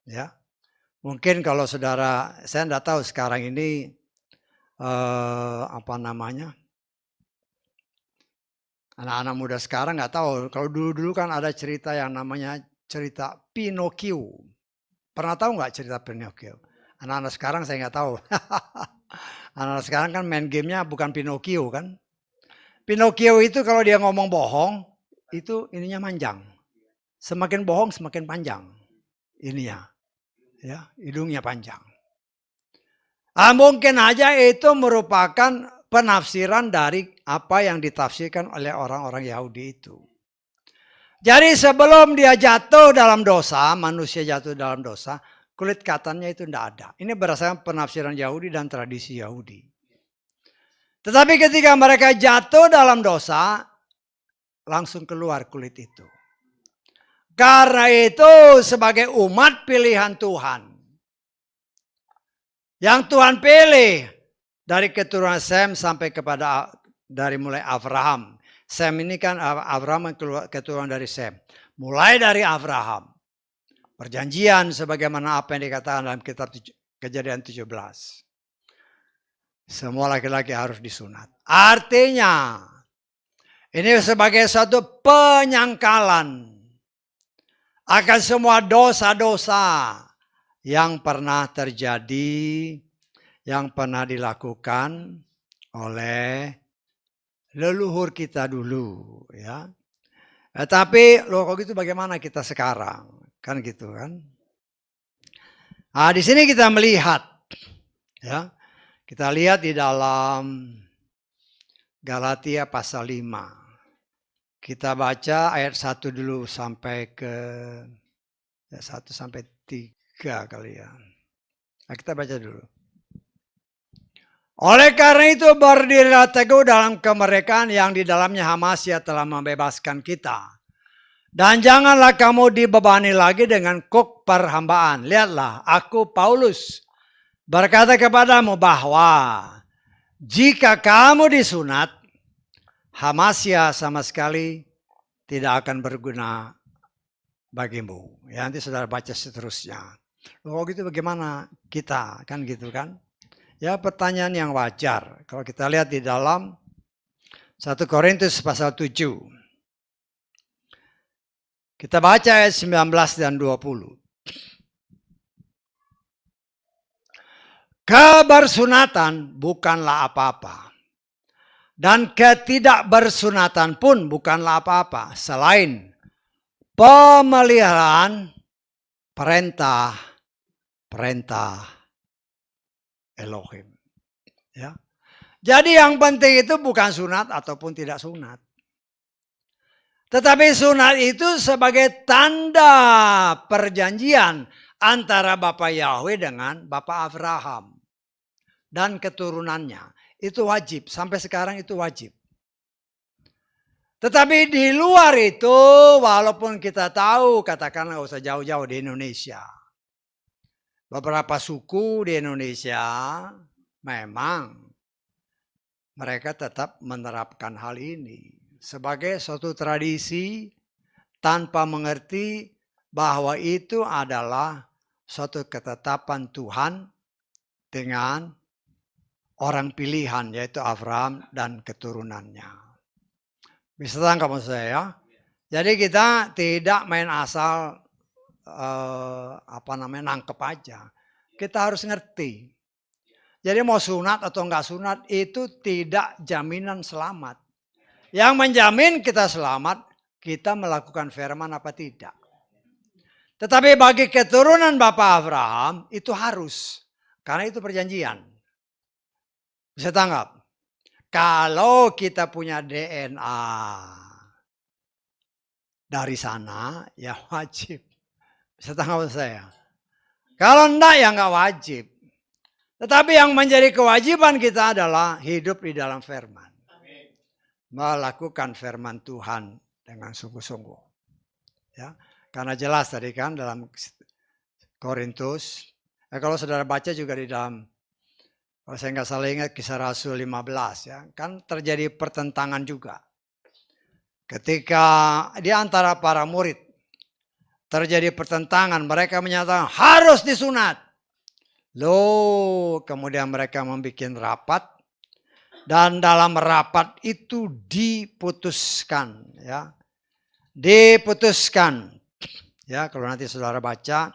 S1: ya. Mungkin kalau saudara, saya tidak tahu sekarang ini apa namanya, anak-anak muda sekarang nggak tahu. Kalau dulu-dulu kan ada cerita yang namanya cerita Pinocchio. Pernah tahu nggak cerita Pinocchio? Anak-anak sekarang saya nggak tahu. Anak-anak sekarang kan main gamenya bukan Pinocchio kan. Pinocchio itu kalau dia ngomong bohong, itu ininya manjang. Semakin bohong semakin panjang ininya. Ya, hidungnya panjang. Mungkin aja itu merupakan penafsiran dari apa yang ditafsirkan oleh orang-orang Yahudi itu. Jadi sebelum dia jatuh dalam dosa, manusia jatuh dalam dosa, kulit katannya itu tidak ada. Ini berdasarkan penafsiran Yahudi dan tradisi Yahudi. Tetapi ketika mereka jatuh dalam dosa, langsung keluar kulit itu. Karena itu sebagai umat pilihan Tuhan, yang Tuhan pilih dari keturunan Sem sampai kepada dari mulai Abraham. Sem ini kan Abraham keturunan dari Sem. Mulai dari Abraham. Perjanjian sebagaimana apa yang dikatakan dalam kitab Kejadian 17. Semua laki-laki harus disunat. Artinya ini sebagai satu penyangkalan akan semua dosa-dosa yang pernah terjadi, yang pernah dilakukan oleh leluhur kita dulu, ya. Tapi loh kok gitu bagaimana kita sekarang? Kan gitu kan. Nah, di sini kita melihat, ya. Kita lihat di dalam Galatia pasal 5. Kita baca ayat 1 dulu sampai ke 1 sampai 3 kali ya. Nah, kita baca dulu. Oleh karena itu berdirilah teguh dalam kemerdekaan yang di dalamnya Hamasya telah membebaskan kita. Dan janganlah kamu dibebani lagi dengan kuk perhambaan. Lihatlah, aku Paulus berkata kepadamu bahwa jika kamu disunat, Hamasya sama sekali tidak akan berguna bagimu. Ya, nanti saudara baca seterusnya. Oh gitu bagaimana kita? Kan gitu kan? Ya pertanyaan yang wajar. Kalau kita lihat di dalam 1 Korintus pasal 7. Kita baca ayat 19 dan 20. Kebersunatan bukanlah apa-apa. Dan ketidakbersunatan pun bukanlah apa-apa. Selain pemeliharaan perintah Elohim. Ya. Jadi yang penting itu bukan sunat ataupun tidak sunat. Tetapi sunat itu sebagai tanda perjanjian antara Bapak Yahweh dengan Bapak Abraham dan keturunannya. Itu wajib, sampai sekarang itu wajib. Tetapi di luar itu, walaupun kita tahu, katakanlah nggak usah jauh-jauh di Indonesia. Beberapa suku di Indonesia memang mereka tetap menerapkan hal ini sebagai suatu tradisi tanpa mengerti bahwa itu adalah suatu ketetapan Tuhan dengan orang pilihan yaitu Abraham dan keturunannya. Bisa tangkap maksud saya? Jadi kita tidak main asal nangkep aja. Kita harus ngerti. Jadi mau sunat atau enggak sunat itu tidak jaminan selamat. Yang menjamin kita selamat, kita melakukan firman apa tidak. Tetapi bagi keturunan Bapak Abraham itu harus. Karena itu perjanjian. Bisa tanggap? Kalau kita punya DNA dari sana, ya wajib. Bisa tanggap saya? Kalau enggak, ya enggak wajib. Tetapi yang menjadi kewajiban kita adalah hidup di dalam firman. Melakukan firman Tuhan dengan sungguh-sungguh. Ya, karena jelas tadi kan dalam Korintus. Kalau saudara baca juga di dalam, kalau saya nggak salah ingat Kisah Rasul 15 ya, kan terjadi pertentangan juga. Ketika di antara para murid terjadi pertentangan, mereka menyatakan harus disunat. Loh, kemudian mereka membuat rapat dan dalam rapat itu diputuskan ya. Diputuskan. Ya, kalau nanti saudara baca,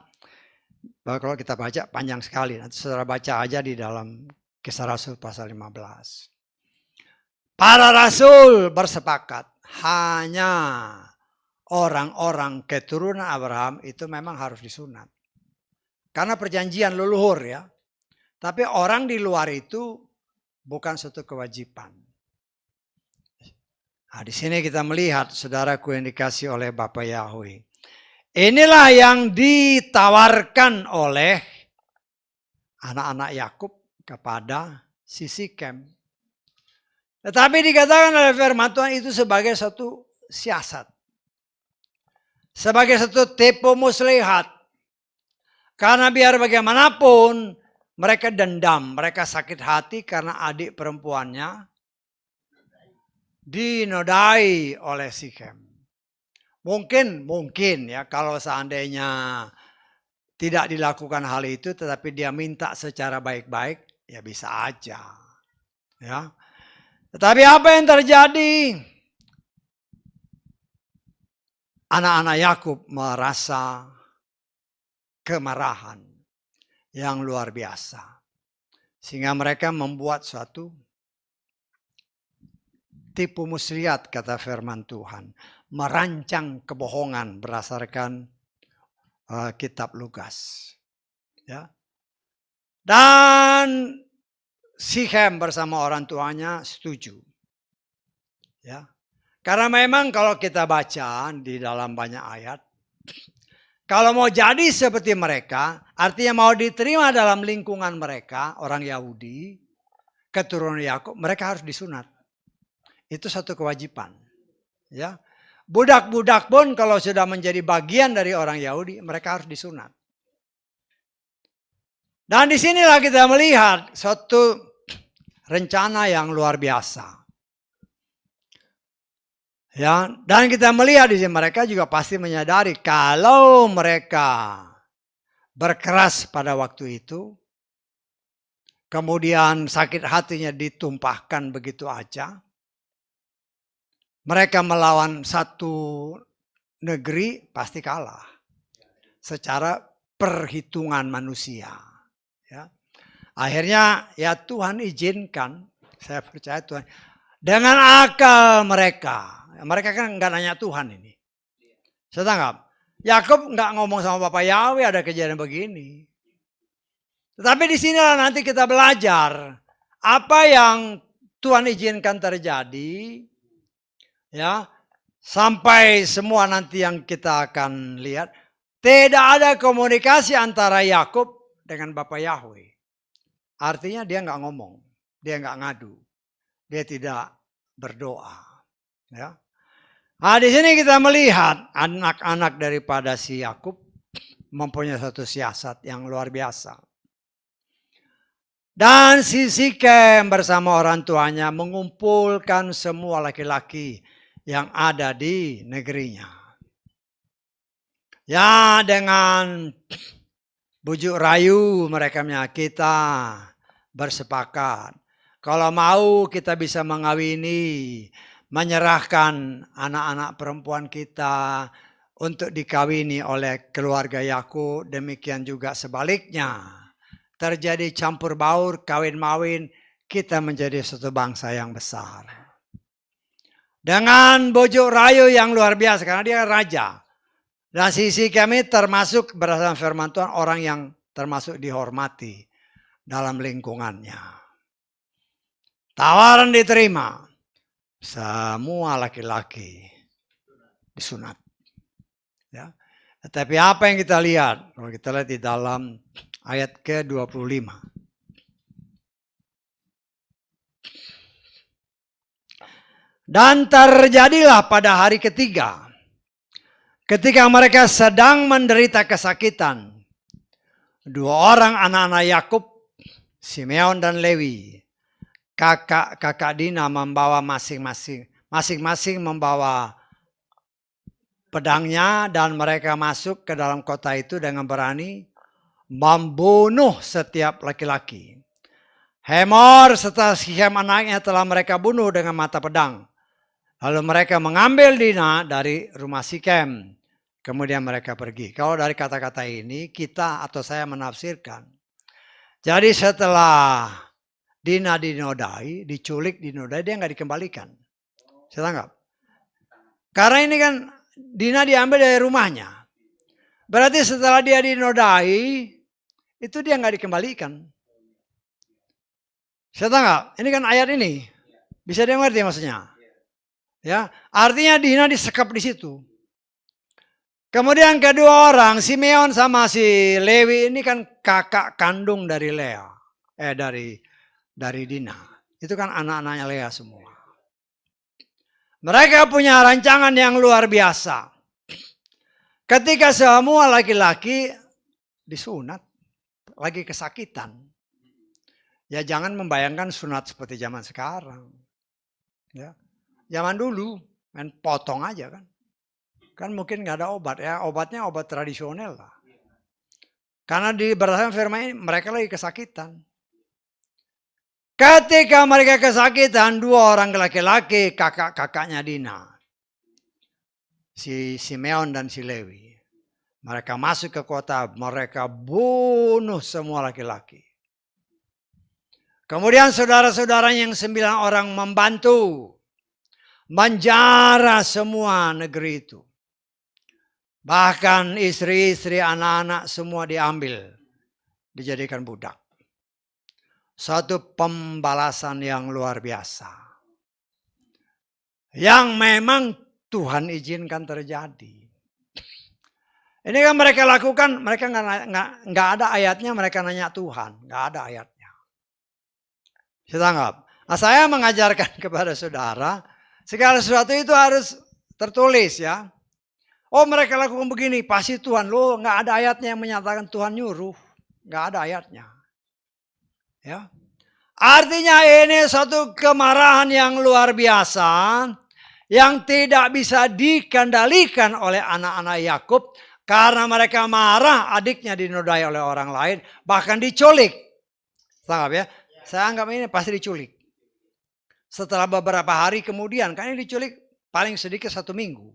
S1: kalau kita baca panjang sekali. Nanti saudara baca aja di dalam Kisah Rasul pasal 15. Para rasul bersepakat hanya orang-orang keturunan Abraham itu memang harus disunat. Karena perjanjian leluhur ya. Tapi orang di luar itu bukan suatu kewajiban. Nah, di sini kita melihat saudaraku yang dikasih oleh Bapak Yahweh. Inilah yang ditawarkan oleh anak-anak Yakub kepada si Sikem. Tetapi dikatakan oleh firman Tuhan itu sebagai satu siasat. sebagai satu tipu muslihat. Karena biar bagaimanapun mereka dendam, mereka sakit hati karena adik perempuannya dinodai oleh Sikhem. Mungkin ya kalau seandainya tidak dilakukan hal itu tetapi dia minta secara baik-baik, ya bisa aja. Ya. Tetapi apa yang terjadi? Anak-anak Yakub merasa kemarahan yang luar biasa. Sehingga mereka membuat suatu tipu muslihat, kata firman Tuhan. Merancang kebohongan berdasarkan kitab Lukas. Ya. Dan Sikhem bersama orang tuanya setuju. Ya. Karena memang kalau kita baca di dalam banyak ayat, kalau mau jadi seperti mereka, artinya mau diterima dalam lingkungan mereka, orang Yahudi, keturunan Yakub, mereka harus disunat. Itu satu kewajiban. Ya. Budak-budak pun kalau sudah menjadi bagian dari orang Yahudi, mereka harus disunat. Dan disinilah kita melihat suatu rencana yang luar biasa. Ya, dan kita melihat di sini mereka juga pasti menyadari kalau mereka berkeras pada waktu itu, kemudian sakit hatinya ditumpahkan begitu aja, mereka melawan satu negeri pasti kalah secara perhitungan manusia. Ya. Akhirnya ya Tuhan izinkan, saya percaya Tuhan, dengan akal mereka kan nggak nanya Tuhan ini. Saya tangkap. Yakub nggak ngomong sama Bapak Yahweh ada kejadian begini. Tetapi di sinilah nanti kita belajar apa yang Tuhan izinkan terjadi, ya, sampai semua nanti yang kita akan lihat tidak ada komunikasi antara Yakub dengan Bapak Yahweh. Artinya dia nggak ngomong, dia nggak ngadu, dia tidak berdoa. Ya. Nah, di sini kita melihat anak-anak daripada si Yakub mempunyai satu siasat yang luar biasa. Dan si Sikhem bersama orang tuanya mengumpulkan semua laki-laki yang ada di negerinya. Ya, dengan bujuk rayu mereka kita bersepakat. Kalau mau kita bisa mengawini, menyerahkan anak-anak perempuan kita untuk dikawini oleh keluarga Yakub, demikian juga sebaliknya. Terjadi campur baur, kawin-mawin, kita menjadi satu bangsa yang besar. Dengan bujuk rayu yang luar biasa, karena dia raja. Dan sisi kami termasuk berdasarkan firman Tuhan orang yang termasuk dihormati dalam lingkungannya. Tawaran diterima. Semua laki-laki disunat. Ya. Tetapi apa yang kita lihat? Kalau kita lihat di dalam ayat ke-25. Dan terjadilah pada hari ketiga, ketika mereka sedang menderita kesakitan, dua orang anak-anak Yakub, Simeon dan Lewi, kakak Dina membawa masing-masing membawa pedangnya dan mereka masuk ke dalam kota itu dengan berani membunuh setiap laki-laki. Hemor serta Sikhem anaknya telah mereka bunuh dengan mata pedang. Lalu mereka mengambil Dina dari rumah Sikhem. Kemudian mereka pergi. Kalau dari kata-kata ini kita atau saya menafsirkan. Jadi setelah Dina dinodai, diculik, dinodai, dia nggak dikembalikan. Saya tangkap. Karena ini kan Dina diambil dari rumahnya. Berarti setelah dia dinodai, itu dia nggak dikembalikan. Saya tangkap. Ini kan ayat ini. Bisa dia ngerti maksudnya? Ya, artinya Dina disekap di situ. Kemudian kedua orang, Simeon sama si Lewi ini kan kakak kandung dari Lea. Dari Dina. Itu kan anak-anaknya Lea semua. Mereka punya rancangan yang luar biasa. Ketika semua laki-laki disunat, lagi kesakitan. Ya jangan membayangkan sunat seperti zaman sekarang. Ya. Zaman dulu main potong aja kan. Kan mungkin nggak ada obat ya, obatnya obat tradisional lah. Karena di berdasarkan firman ini mereka lagi kesakitan. Ketika mereka kesakitan, 2 orang laki-laki, kakak-kakaknya Dina. Si Simeon dan si Lewi. Mereka masuk ke kota, mereka bunuh semua laki-laki. Kemudian saudara-saudara yang 9 orang membantu. Menjara semua negeri itu. Bahkan istri-istri, anak-anak semua diambil. Dijadikan budak. Satu pembalasan yang luar biasa. Yang memang Tuhan izinkan terjadi. Ini kan mereka lakukan, mereka nggak ada ayatnya, mereka nanya Tuhan. Nggak ada ayatnya. Saya tanggap. Nah, saya mengajarkan kepada saudara, segala sesuatu itu harus tertulis ya. Oh mereka lakukan begini, pasti Tuhan. Loh nggak ada ayatnya yang menyatakan Tuhan nyuruh. Nggak ada ayatnya. Ya, artinya ini satu kemarahan yang luar biasa yang tidak bisa dikendalikan oleh anak-anak Yakub karena mereka marah adiknya dinodai oleh orang lain bahkan diculik. Tanggap ya, saya anggap ini pasti diculik. Setelah beberapa hari kemudian, kan ini diculik paling sedikit 1 minggu.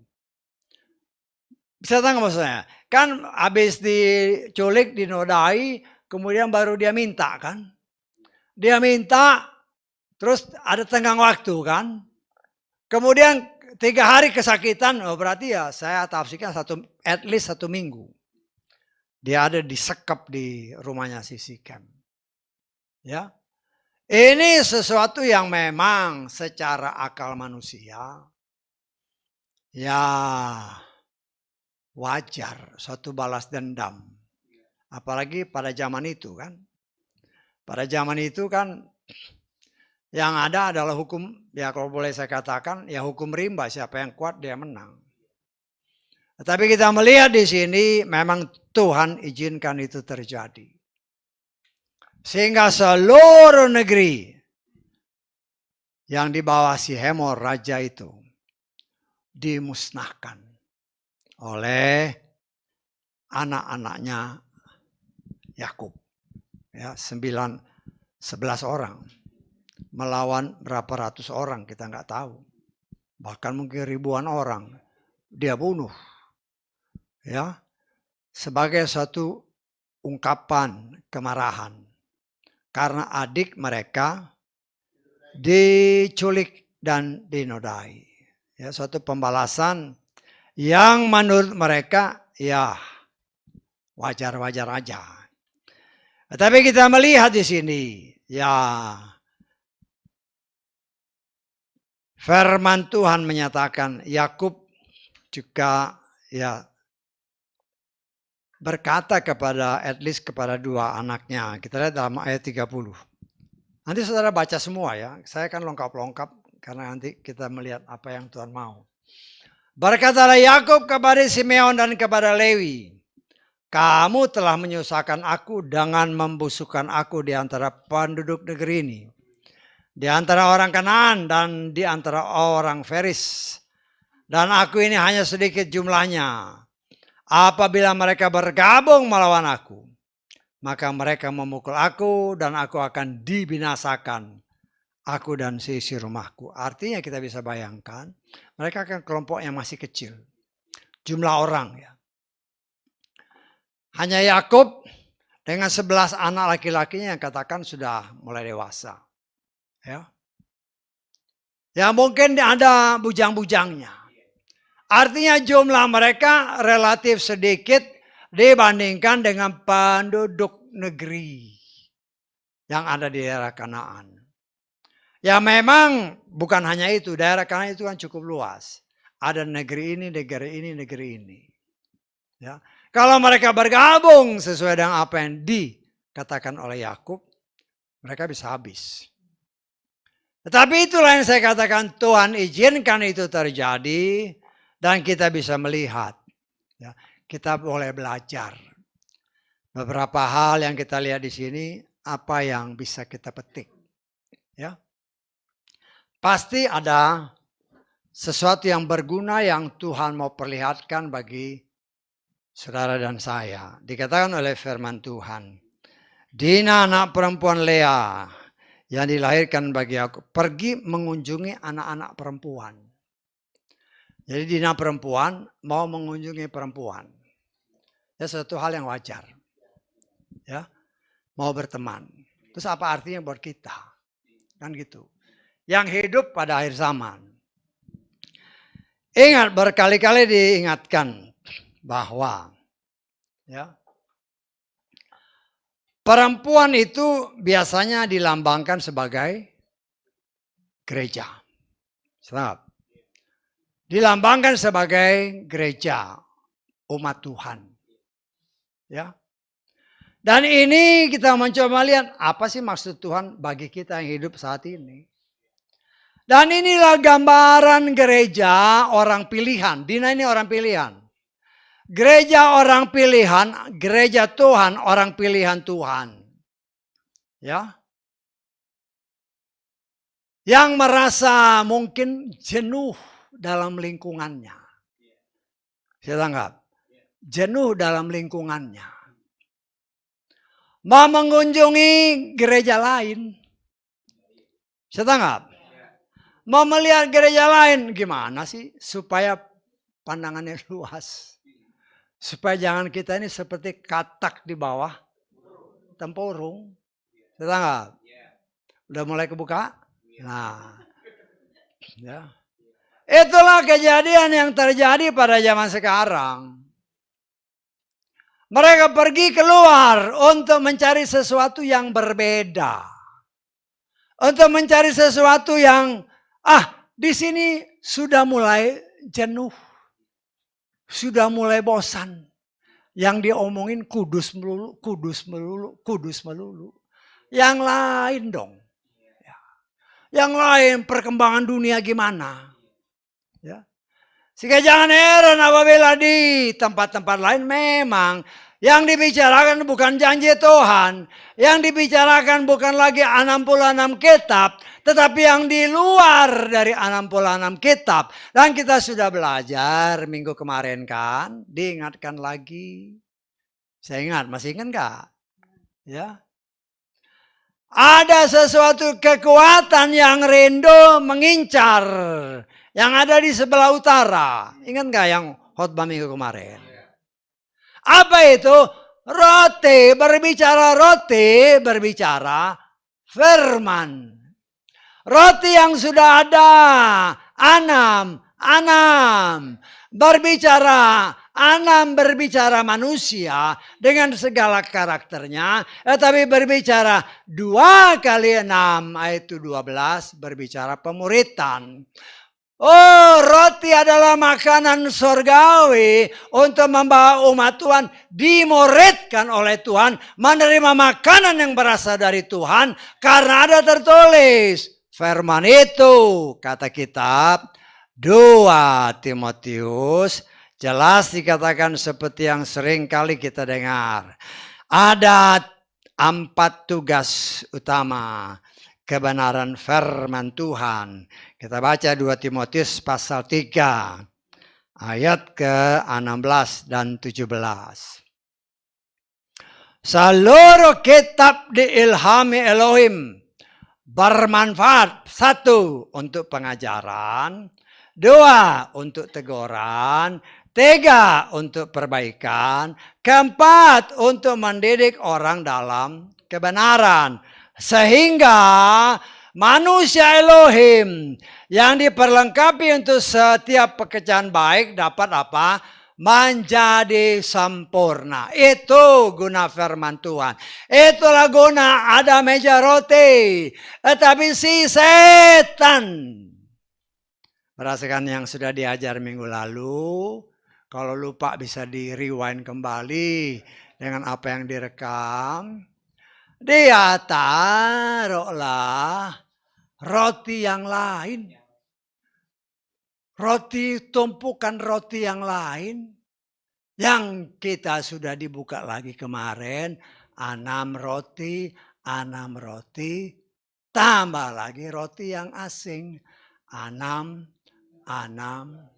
S1: Bisa tanggap maksudnya? Kan habis diculik, dinodai, kemudian baru dia minta kan. Dia minta, terus ada tenggang waktu kan. Kemudian 3 hari kesakitan, oh berarti ya saya tafsirkan at least 1 minggu. Dia ada disekap di rumahnya si Sikem. Ya, ini sesuatu yang memang secara akal manusia, ya wajar, suatu balas dendam. Apalagi pada zaman itu kan. Pada zaman itu kan yang ada adalah hukum, ya kalau boleh saya katakan, ya hukum rimba, siapa yang kuat dia menang. Tapi kita melihat di sini memang Tuhan izinkan itu terjadi. Sehingga seluruh negeri yang di bawah si Hemor raja itu dimusnahkan oleh anak-anaknya Yakub. Ya, 11 orang. Melawan berapa ratus orang kita nggak tahu. Bahkan mungkin ribuan orang dia bunuh. Ya, sebagai satu ungkapan kemarahan. Karena adik mereka diculik dan dinodai. Ya, suatu pembalasan yang menurut mereka ya wajar-wajar aja. Tapi kita melihat di sini ya firman Tuhan menyatakan Yakub juga ya berkata kepada at least kepada 2 anaknya. Kita lihat dalam ayat 30. Nanti saudara baca semua ya. Saya akan lengkap-lengkap karena nanti kita melihat apa yang Tuhan mau. Berkatalah Yakub kepada Simeon dan kepada Lewi. Kamu telah menyusahkan aku dengan membusukkan aku di antara penduduk negeri ini. Di antara orang Kanaan dan di antara orang Feris. Dan aku ini hanya sedikit jumlahnya. Apabila mereka bergabung melawan aku, maka mereka memukul aku dan aku akan dibinasakan. Aku dan seisi rumahku. Artinya kita bisa bayangkan, mereka kan kelompok yang masih kecil. Jumlah orang ya. Hanya Yakub dengan 11 anak laki-lakinya yang katakan sudah mulai dewasa. Ya. Ya mungkin ada bujang-bujangnya. Artinya jumlah mereka relatif sedikit dibandingkan dengan penduduk negeri yang ada di daerah Kanaan. Ya memang bukan hanya itu, daerah Kanaan itu kan cukup luas. Ada negeri ini, negeri ini, negeri ini. Ya. Kalau mereka bergabung sesuai dengan apa yang dikatakan oleh Yakub, mereka bisa habis. Tetapi itulah yang saya katakan Tuhan izinkan itu terjadi dan kita bisa melihat. Ya. kita boleh belajar. Beberapa hal yang kita lihat di sini, apa yang bisa kita petik. Ya. Pasti ada sesuatu yang berguna yang Tuhan mau perlihatkan bagi saudara dan saya. Dikatakan oleh firman Tuhan, Dina anak perempuan Lea yang dilahirkan bagi aku, pergi mengunjungi anak-anak perempuan. Jadi Dina perempuan mau mengunjungi perempuan. Ya, suatu hal yang wajar. Ya, mau berteman. Terus apa artinya buat kita? Kan gitu. Yang hidup pada akhir zaman. Ingat, berkali-kali diingatkan bahwa ya, perempuan itu biasanya dilambangkan sebagai gereja. Sebab dilambangkan sebagai gereja umat Tuhan. Ya. Dan ini kita mencoba lihat apa sih maksud Tuhan bagi kita yang hidup saat ini. Dan inilah gambaran gereja orang pilihan. Dina ini orang pilihan. Gereja orang pilihan, gereja Tuhan, orang pilihan Tuhan. Ya. Yang merasa mungkin jenuh dalam lingkungannya. Saya tanggap. Jenuh dalam lingkungannya. Mau mengunjungi gereja lain. Saya tanggap. Mau melihat gereja lain gimana sih supaya pandangannya luas. Supaya jangan kita ini seperti katak di bawah tempurung. Saya tanggap. Udah mulai kebuka? Nah. Ya. Itulah kejadian yang terjadi pada zaman sekarang. Mereka pergi keluar untuk mencari sesuatu yang berbeda. Untuk mencari sesuatu yang di sini sudah mulai jenuh. Sudah mulai bosan. Yang diomongin kudus melulu, kudus melulu, kudus melulu. Yang lain dong. Yang lain perkembangan dunia gimana. Ya. Sehingga jangan heran apabila di tempat-tempat lain memang yang dibicarakan bukan janji Tuhan. Yang dibicarakan bukan lagi 66 kitab. Tetapi yang di luar dari 66 kitab. Dan kita sudah belajar minggu kemarin kan. Diingatkan lagi. Saya ingat, masih ingat gak? Ya. Ada sesuatu kekuatan yang rindu mengincar. Yang ada di sebelah utara. Ingat gak yang khotbah minggu kemarin? Apa itu? Roti, berbicara firman. Roti yang sudah ada, anam, berbicara manusia dengan segala karakternya, tetapi berbicara 2 kali 6, yaitu 12, berbicara pemuritan. Oh, roti adalah makanan surgawi untuk membawa umat Tuhan dimuridkan oleh Tuhan, menerima makanan yang berasal dari Tuhan, karena ada tertulis firman itu, kata kitab 2 Timotius, jelas dikatakan seperti yang sering kali kita dengar. Ada 4 tugas utama kebenaran firman Tuhan. Kita baca 2 Timotius pasal 3 ayat ke-16 dan 17. Seluruh kitab diilhami Elohim, bermanfaat. 1 untuk pengajaran, 2 untuk teguran, 3 untuk perbaikan, 4 untuk mendidik orang dalam kebenaran. Sehingga manusia Elohim yang diperlengkapi untuk setiap pekerjaan baik dapat apa? Menjadi sempurna. Itu guna firman Tuhan. Itulah guna ada meja roti. Tetapi si setan, merasakan yang sudah diajar minggu lalu, kalau lupa bisa di rewind kembali dengan apa yang direkam. Dia taruhlah roti yang lain. Tumpukan roti yang lain. Yang kita sudah dibuka lagi kemarin, 6 roti, tambah lagi roti yang asing. 6, 6.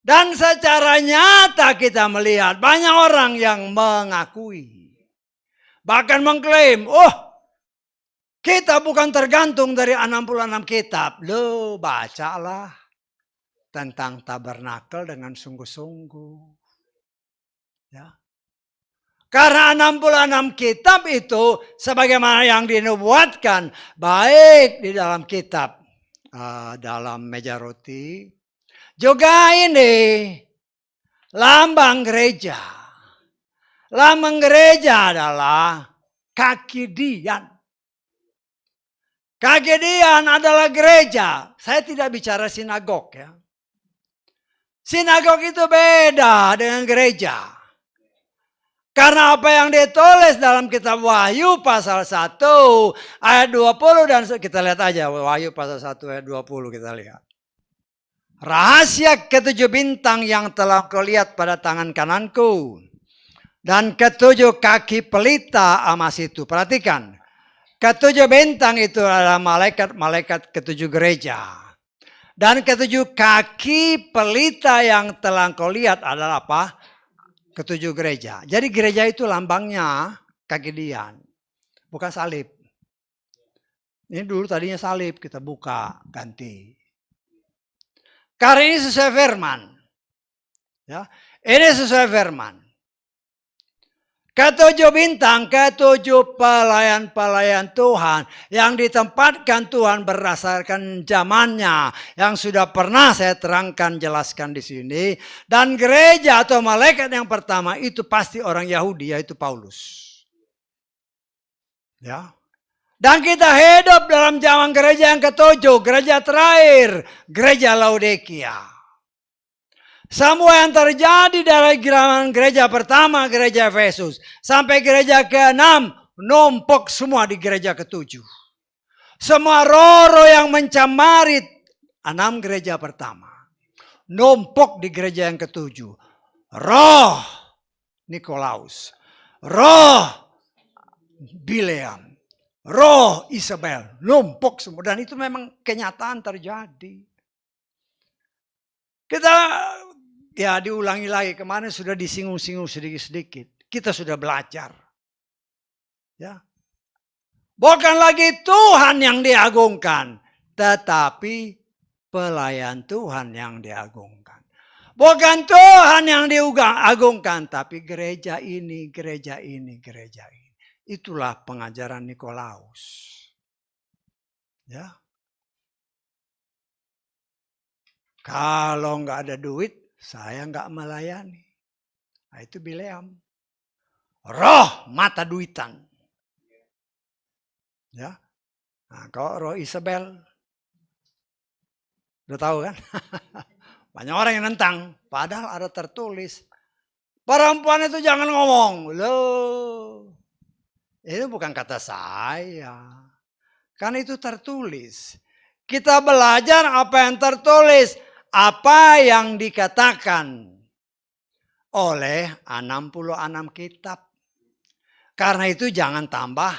S1: Dan secara nyata kita melihat banyak orang yang mengakui. Bahkan mengklaim, kita bukan tergantung dari 66 kitab. Loh, bacalah tentang tabernakel dengan sungguh-sungguh. Ya. Karena 66 kitab itu sebagaimana yang dinubuatkan baik di dalam kitab dalam meja roti, juga ini lambang gereja. Lambang gereja adalah kaki Dian. Kaki Dian adalah gereja. Saya tidak bicara sinagog ya. Sinagog itu beda dengan gereja. Karena apa yang ditulis dalam kitab Wahyu pasal 1 ayat 20 dan kita lihat aja Wahyu pasal 1 ayat 20 kita lihat. Rahasia ketujuh bintang yang telah kau lihat pada tangan kananku dan ketujuh kaki pelita emas itu. Perhatikan, ketujuh bintang itu adalah malaikat-malaikat ketujuh gereja. Dan ketujuh kaki pelita yang telah kau lihat adalah apa? Ketujuh gereja. Jadi gereja itu lambangnya kaki Dian, bukan salib. Ini dulu tadinya salib, kita buka, ganti. Karena ini sesuai firman. Ya, ini sesuai firman. Ketujuh bintang, ketujuh pelayan-pelayan Tuhan yang ditempatkan Tuhan berdasarkan zamannya yang sudah pernah saya terangkan jelaskan di sini. Dan gereja atau malaikat yang pertama itu pasti orang Yahudi yaitu Paulus. Ya. Dan kita hidup dalam zaman gereja yang ketujuh, gereja terakhir, gereja Laodikia. Semua yang terjadi dari gereja pertama, gereja Efesus, sampai gereja ke-6, numpuk semua di gereja ke-7. Semua roh-roh yang mencemari 6 gereja pertama, numpuk di gereja yang ke-7. Roh Nikolaus, roh Bileam, roh Isabel, numpuk semua. Dan itu memang kenyataan terjadi. Kita diulangi lagi, kemarin sudah disinggung-singgung sedikit-sedikit. Kita sudah belajar. Ya. Bukan lagi Tuhan yang diagungkan, tetapi pelayan Tuhan yang diagungkan. Bukan Tuhan yang diagungkan, tapi gereja ini, gereja ini, gereja ini. Itulah pengajaran Nikolaus. Ya. Kalau nggak ada duit, saya nggak melayani. Nah, itu Bileam. Roh mata duitan. Ya. Nah, kalau roh Isabel, udah tahu kan? Banyak orang yang nentang, padahal ada tertulis. Perempuan itu jangan ngomong. Loh, itu bukan kata saya. Kan itu tertulis. Kita belajar apa yang tertulis, apa yang dikatakan oleh 66 kitab. Karena itu jangan tambah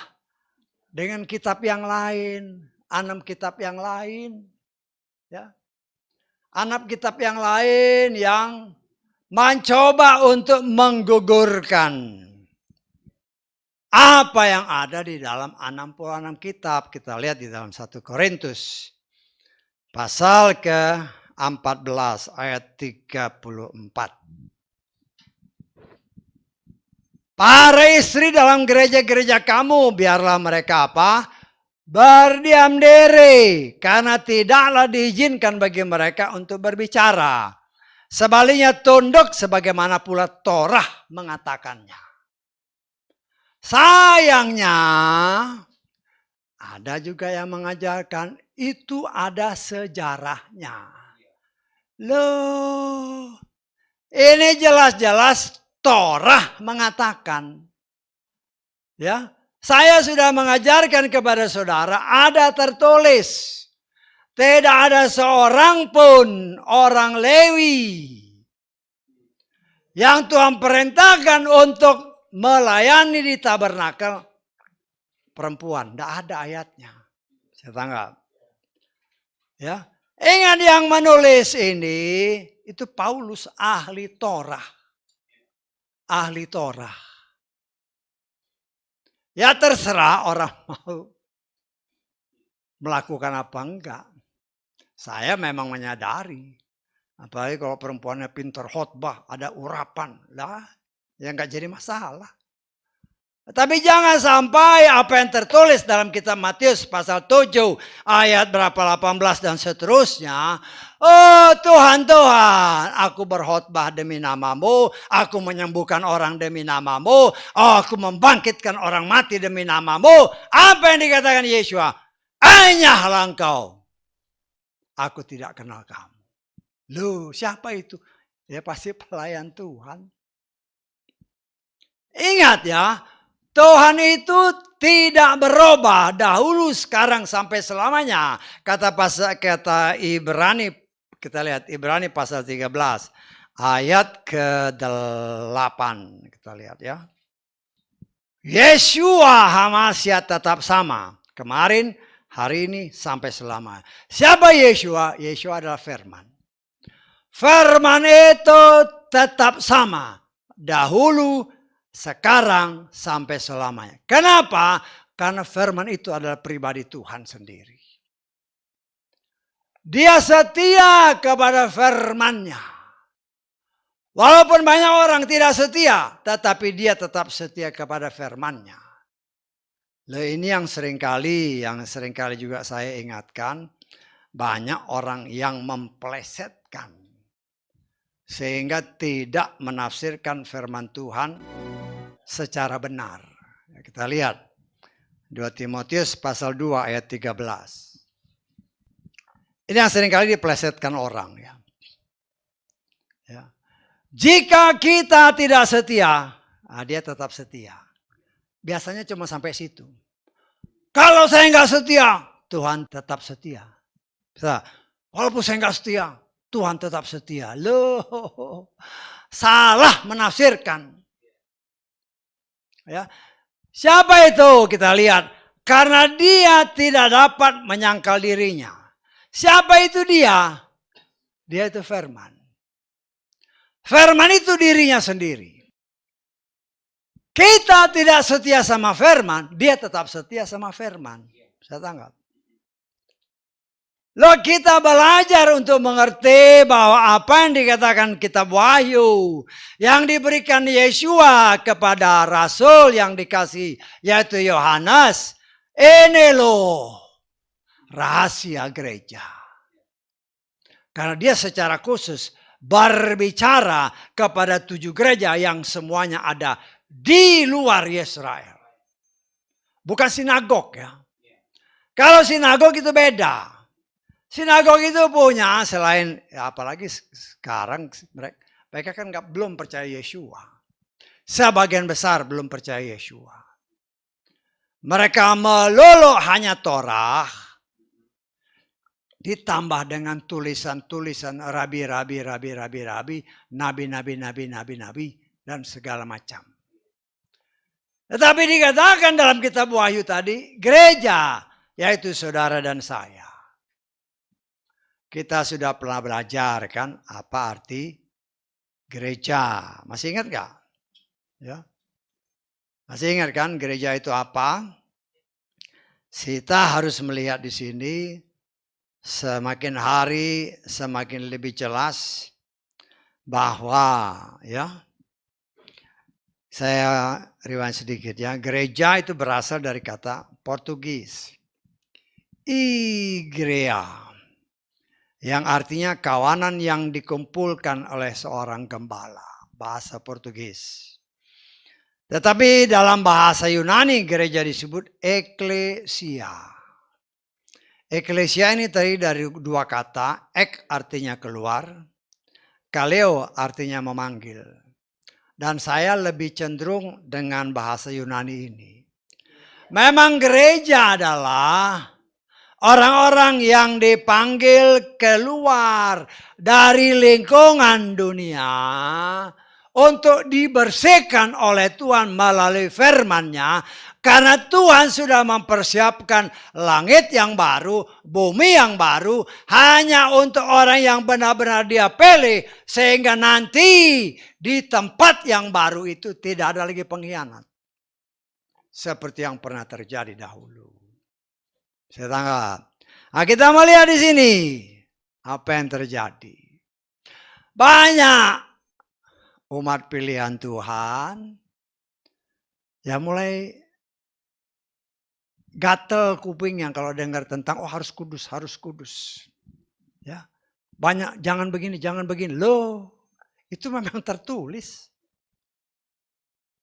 S1: dengan kitab yang lain, 6 kitab yang lain. Ya. 6 kitab yang lain yang mencoba untuk menggugurkan apa yang ada di dalam 66 kitab. Kita lihat di dalam 1 Korintus pasal ke-14 ayat 34. Para istri dalam gereja-gereja kamu, biarlah mereka apa? Berdiam diri, karena tidaklah diizinkan bagi mereka untuk berbicara. Sebaliknya tunduk sebagaimana pula Torah mengatakannya. Sayangnya, ada juga yang mengajarkan itu ada sejarahnya. Loh, ini jelas-jelas Torah mengatakan, ya, saya sudah mengajarkan kepada saudara ada tertulis Tidak ada seorang pun orang Lewi yang Tuhan perintahkan untuk melayani di tabernakel perempuan. Tidak ada ayatnya. Saya tanggap. Ya. Ingat yang menulis ini itu Paulus, ahli Torah. Ahli Torah. Ya terserah orang mau melakukan apa enggak. Saya memang menyadari. Apalagi kalau perempuannya pintar khotbah, ada urapan. Lah, ya enggak jadi masalah. Tapi jangan sampai apa yang tertulis dalam kitab Matius pasal 7 ayat berapa 18 dan seterusnya. Oh Tuhan, aku berkhotbah demi namamu, aku menyembuhkan orang demi namamu, aku membangkitkan orang mati demi namamu. Apa yang dikatakan Yesua? Enyahlah engkau, aku tidak kenal kamu. Loh, siapa itu? Ya pasti pelayan Tuhan. Ingat ya, Tuhan itu tidak berubah dahulu, sekarang, sampai selamanya. Kata Ibrani, kita lihat Ibrani pasal 13 ayat ke-8. Kita lihat ya. Yesua Hamasya tetap sama. Kemarin, hari ini, sampai selamanya. Siapa Yesua? Yesua adalah firman. Firman itu tetap sama. Dahulu, sekarang, sampai selamanya. Kenapa? Karena firman itu adalah pribadi Tuhan sendiri. Dia setia kepada firman-Nya. Walaupun banyak orang tidak setia, tetapi dia tetap setia kepada firman-Nya. Loh, ini yang seringkali juga saya ingatkan, banyak orang yang memplesetkan sehingga tidak menafsirkan firman Tuhan secara benar. Kita lihat 2 Timotius pasal 2 ayat 13. Ini yang seringkali diplesetkan orang ya. Jika kita tidak setia, dia tetap setia. Biasanya cuma sampai situ. Kalau saya nggak setia, Tuhan tetap setia. Walaupun saya nggak setia, Tuhan tetap setia. Loh, salah menafsirkan. Ya. Siapa itu? Kita lihat. Karena dia tidak dapat menyangkal dirinya. Siapa itu dia? Dia itu firman. Firman itu dirinya sendiri. Kita tidak setia sama firman, dia tetap setia sama firman. Saya tanggap. Loh, kita belajar untuk mengerti bahwa apa yang dikatakan kitab Wahyu yang diberikan Yesua kepada rasul yang dikasih yaitu Yohanes, ini loh rahasia gereja. Karena dia secara khusus berbicara kepada 7 gereja yang semuanya ada di luar Israel. Bukan sinagog ya. Kalau sinagog itu beda. Sinagog itu punya selain, ya apalagi sekarang mereka kan belum percaya Yesua. Sebagian besar belum percaya Yesua. Mereka melulu hanya Torah, ditambah dengan tulisan-tulisan rabi, nabi, dan segala macam. Tetapi dikatakan dalam kitab Wahyu tadi, gereja, yaitu saudara dan saya. Kita sudah pernah belajar kan apa arti gereja. Masih ingat gak? Ya. Masih ingat kan gereja itu apa? Kita harus melihat di sini semakin hari semakin lebih jelas bahwa ya saya rewind sedikit ya. Gereja itu berasal dari kata Portugis. Igreja. Yang artinya kawanan yang dikumpulkan oleh seorang gembala. Bahasa Portugis. Tetapi dalam bahasa Yunani gereja disebut eklesia. Eklesia ini tadi dari 2 kata. Ek artinya keluar. Kaleo artinya memanggil. Dan saya lebih cenderung dengan bahasa Yunani ini. Memang gereja adalah Orang-orang yang dipanggil keluar dari lingkungan dunia untuk dibersihkan oleh Tuhan melalui firman-Nya, karena Tuhan sudah mempersiapkan langit yang baru, bumi yang baru, hanya untuk orang yang benar-benar Dia pilih, sehingga nanti di tempat yang baru itu tidak ada lagi pengkhianat seperti yang pernah terjadi dahulu. Saya tangkap. Nah, kita melihat di sini apa yang terjadi. Banyak umat pilihan Tuhan ya mulai gatel kupingnya kalau dengar tentang harus kudus, harus kudus. Ya. Banyak jangan begini, jangan begini. Loh, itu memang tertulis.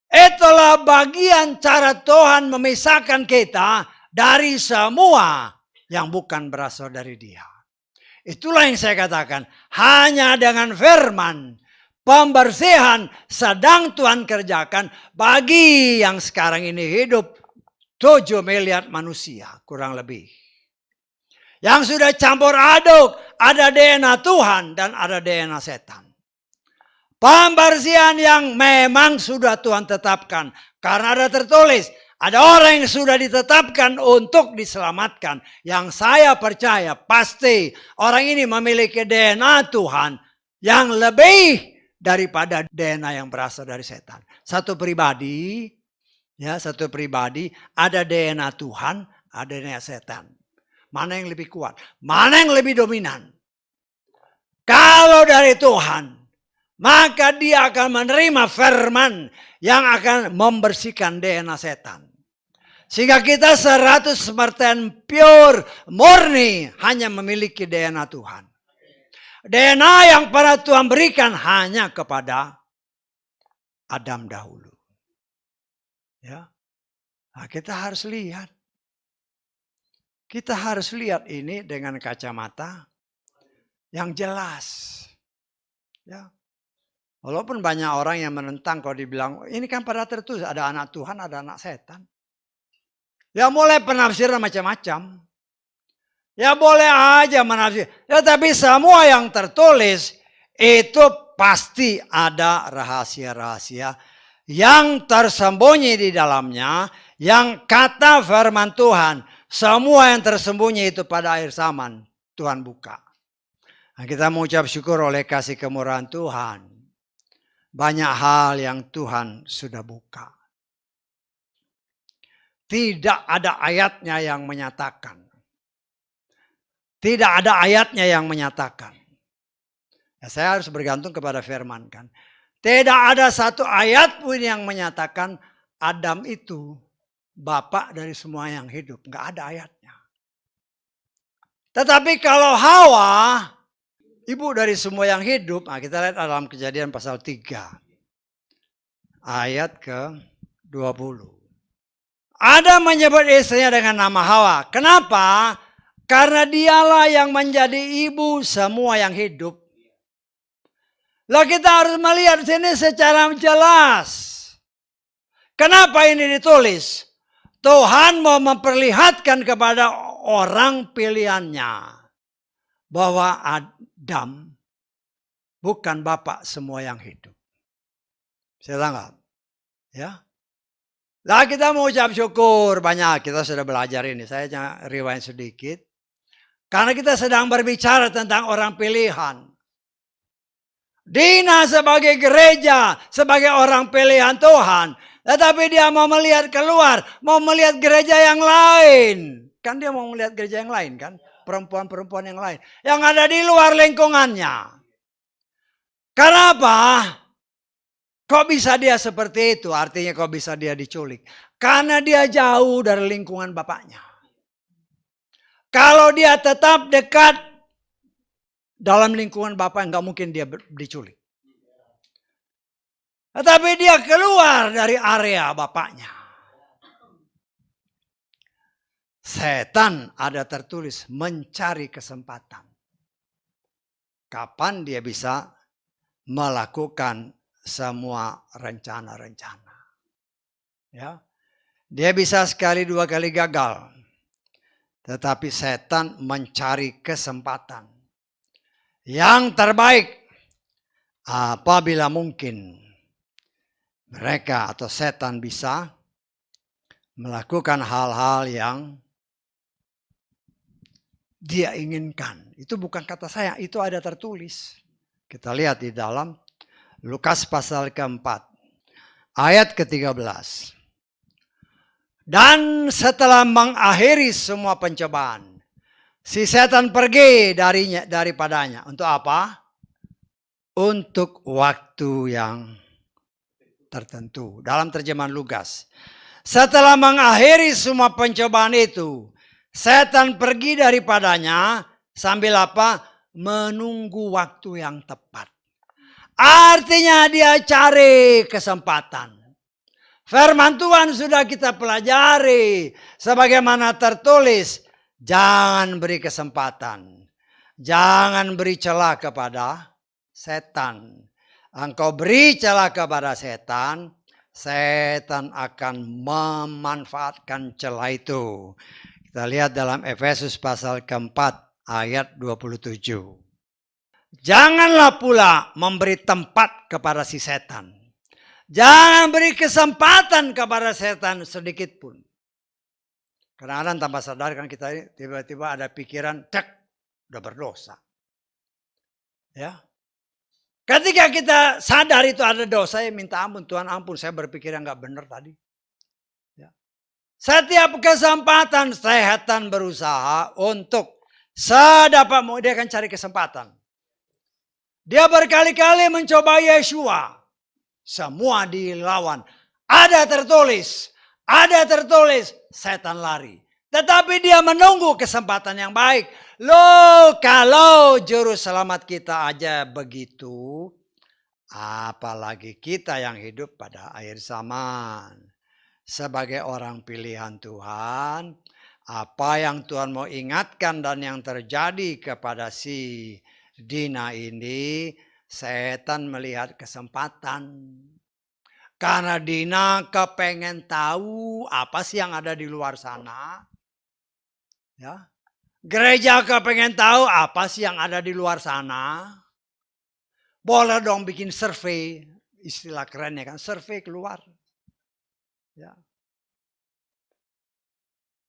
S1: Itulah bagian cara Tuhan memisahkan kita dari semua yang bukan berasal dari Dia. Itulah yang saya katakan, hanya dengan firman pembersihan sedang Tuhan kerjakan bagi yang sekarang ini hidup 7 miliar manusia kurang lebih. Yang sudah campur aduk, ada DNA Tuhan dan ada DNA setan. Pembersihan yang memang sudah Tuhan tetapkan. Karena ada tertulis, ada orang yang sudah ditetapkan untuk diselamatkan. Yang saya percaya pasti orang ini memiliki DNA Tuhan yang lebih daripada DNA yang berasal dari setan. Satu pribadi ada DNA Tuhan, ada DNA setan. Mana yang lebih kuat? Mana yang lebih dominan? Kalau dari Tuhan, maka dia akan menerima firman yang akan membersihkan DNA setan. Sehingga kita 100% pure, murni, hanya memiliki DNA Tuhan. DNA yang pernah Tuhan berikan hanya kepada Adam dahulu. Ya, nah, kita harus lihat. Kita harus lihat ini dengan kacamata yang jelas. Ya. Walaupun banyak orang yang menentang kalau dibilang, ini kan pada tertulis ada anak Tuhan, ada anak setan. Ya mulai penafsiran macam-macam. Ya boleh aja menafsir. Ya tapi semua yang tertulis itu pasti ada rahasia-rahasia yang tersembunyi di dalamnya. Yang kata firman Tuhan, semua yang tersembunyi itu pada akhir zaman Tuhan buka. Nah, kita mengucap syukur oleh kasih kemurahan Tuhan. Banyak hal yang Tuhan sudah buka. Tidak ada ayatnya yang menyatakan. Tidak ada ayatnya yang menyatakan. Ya, saya harus bergantung kepada firman kan. Tidak ada satu ayat pun yang menyatakan Adam itu bapak dari semua yang hidup. Enggak ada ayatnya. Tetapi kalau Hawa ibu dari semua yang hidup, nah kita lihat dalam Kejadian pasal 3. Ayat ke-20. Adam menyebut istrinya dengan nama Hawa. Kenapa? Karena dialah yang menjadi ibu semua yang hidup. Lah kita harus melihat sini secara jelas. Kenapa ini ditulis? Tuhan mau memperlihatkan kepada orang pilihannya bahwa Adam bukan bapak semua yang hidup. Saya tangkap. Ya. Lah kita mau ucap syukur banyak. Kita sudah belajar ini. Saya rewind sedikit. Karena kita sedang berbicara tentang orang pilihan. Dina sebagai gereja, sebagai orang pilihan Tuhan. Tetapi dia mau melihat keluar, mau melihat gereja yang lain. Kan dia mau melihat gereja yang lain kan. Perempuan-perempuan yang lain. Yang ada di luar lingkungannya. Kenapa? Kok bisa dia seperti itu? Artinya kok bisa dia diculik? Karena dia jauh dari lingkungan bapaknya. Kalau dia tetap dekat dalam lingkungan bapak, nggak mungkin dia diculik. Tetapi dia keluar dari area bapaknya. Setan ada tertulis mencari kesempatan. Kapan dia bisa melakukan semua rencana-rencana. Ya. Dia bisa sekali dua kali gagal. Tetapi setan mencari kesempatan yang terbaik apabila mungkin mereka atau setan bisa melakukan hal-hal yang dia inginkan. Itu bukan kata saya, itu ada tertulis. Kita lihat di dalam Lukas pasal keempat, ayat ke-13. Dan setelah mengakhiri semua pencobaan, si setan pergi daripadanya. Untuk apa? Untuk waktu yang tertentu. Dalam terjemahan Lukas. Setelah mengakhiri semua pencobaan itu, setan pergi daripadanya sambil apa? Menunggu waktu yang tepat. Artinya dia cari kesempatan. Firman Tuhan sudah kita pelajari. Sebagaimana tertulis, jangan beri kesempatan. Jangan beri celah kepada setan. Engkau beri celah kepada setan, setan akan memanfaatkan celah itu. Kita lihat dalam Efesus pasal keempat ayat 27. Janganlah pula memberi tempat kepada si setan. Jangan beri kesempatan kepada setan sedikit pun. Kadang-kadang tanpa sadar kan kita tiba-tiba ada pikiran, cek, udah berdosa. Ya. Ketika kita sadar itu ada dosa, ya minta ampun, Tuhan ampun, saya berpikir yang gak benar tadi. Ya. Setiap kesempatan setan berusaha untuk sedapat mau, dia akan cari kesempatan. Dia berkali-kali mencoba Yesua. Semua dilawan. Ada tertulis, setan lari. Tetapi dia menunggu kesempatan yang baik. Loh, kalau juru selamat kita aja begitu, apalagi kita yang hidup pada akhir zaman. Sebagai orang pilihan Tuhan, apa yang Tuhan mau ingatkan dan yang terjadi kepada si Dina ini, setan melihat kesempatan. Karena Dina kepengen tahu apa sih yang ada di luar sana. Ya. Gereja kepengen tahu apa sih yang ada di luar sana. Boleh dong bikin survei. Istilah kerennya kan, survei keluar. Ya.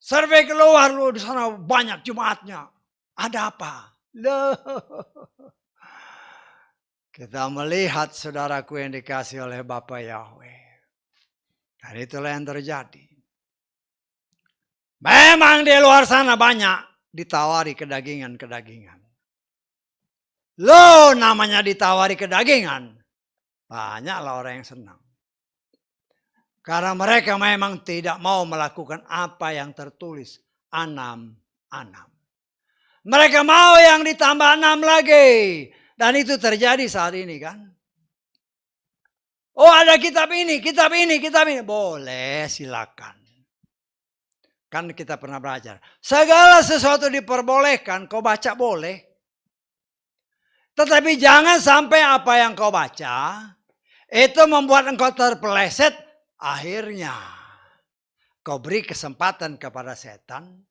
S1: Survei keluar loh, di sana banyak jemaatnya. Ada apa? Loh. Kita melihat saudaraku yang dikasih oleh Bapa Yahweh. Dan itulah yang terjadi. Memang di luar sana banyak ditawari kedagingan-kedagingan. Loh, namanya ditawari kedagingan. Banyaklah orang yang senang. Karena mereka memang tidak mau melakukan apa yang tertulis. 6. Mereka mau yang ditambah 6 lagi. Dan itu terjadi saat ini kan. Oh, ada kitab ini. Boleh, silakan. Kan kita pernah belajar. Segala sesuatu diperbolehkan, kau baca boleh. Tetapi jangan sampai apa yang kau baca, itu membuat engkau terpeleset. Akhirnya, kau beri kesempatan kepada setan.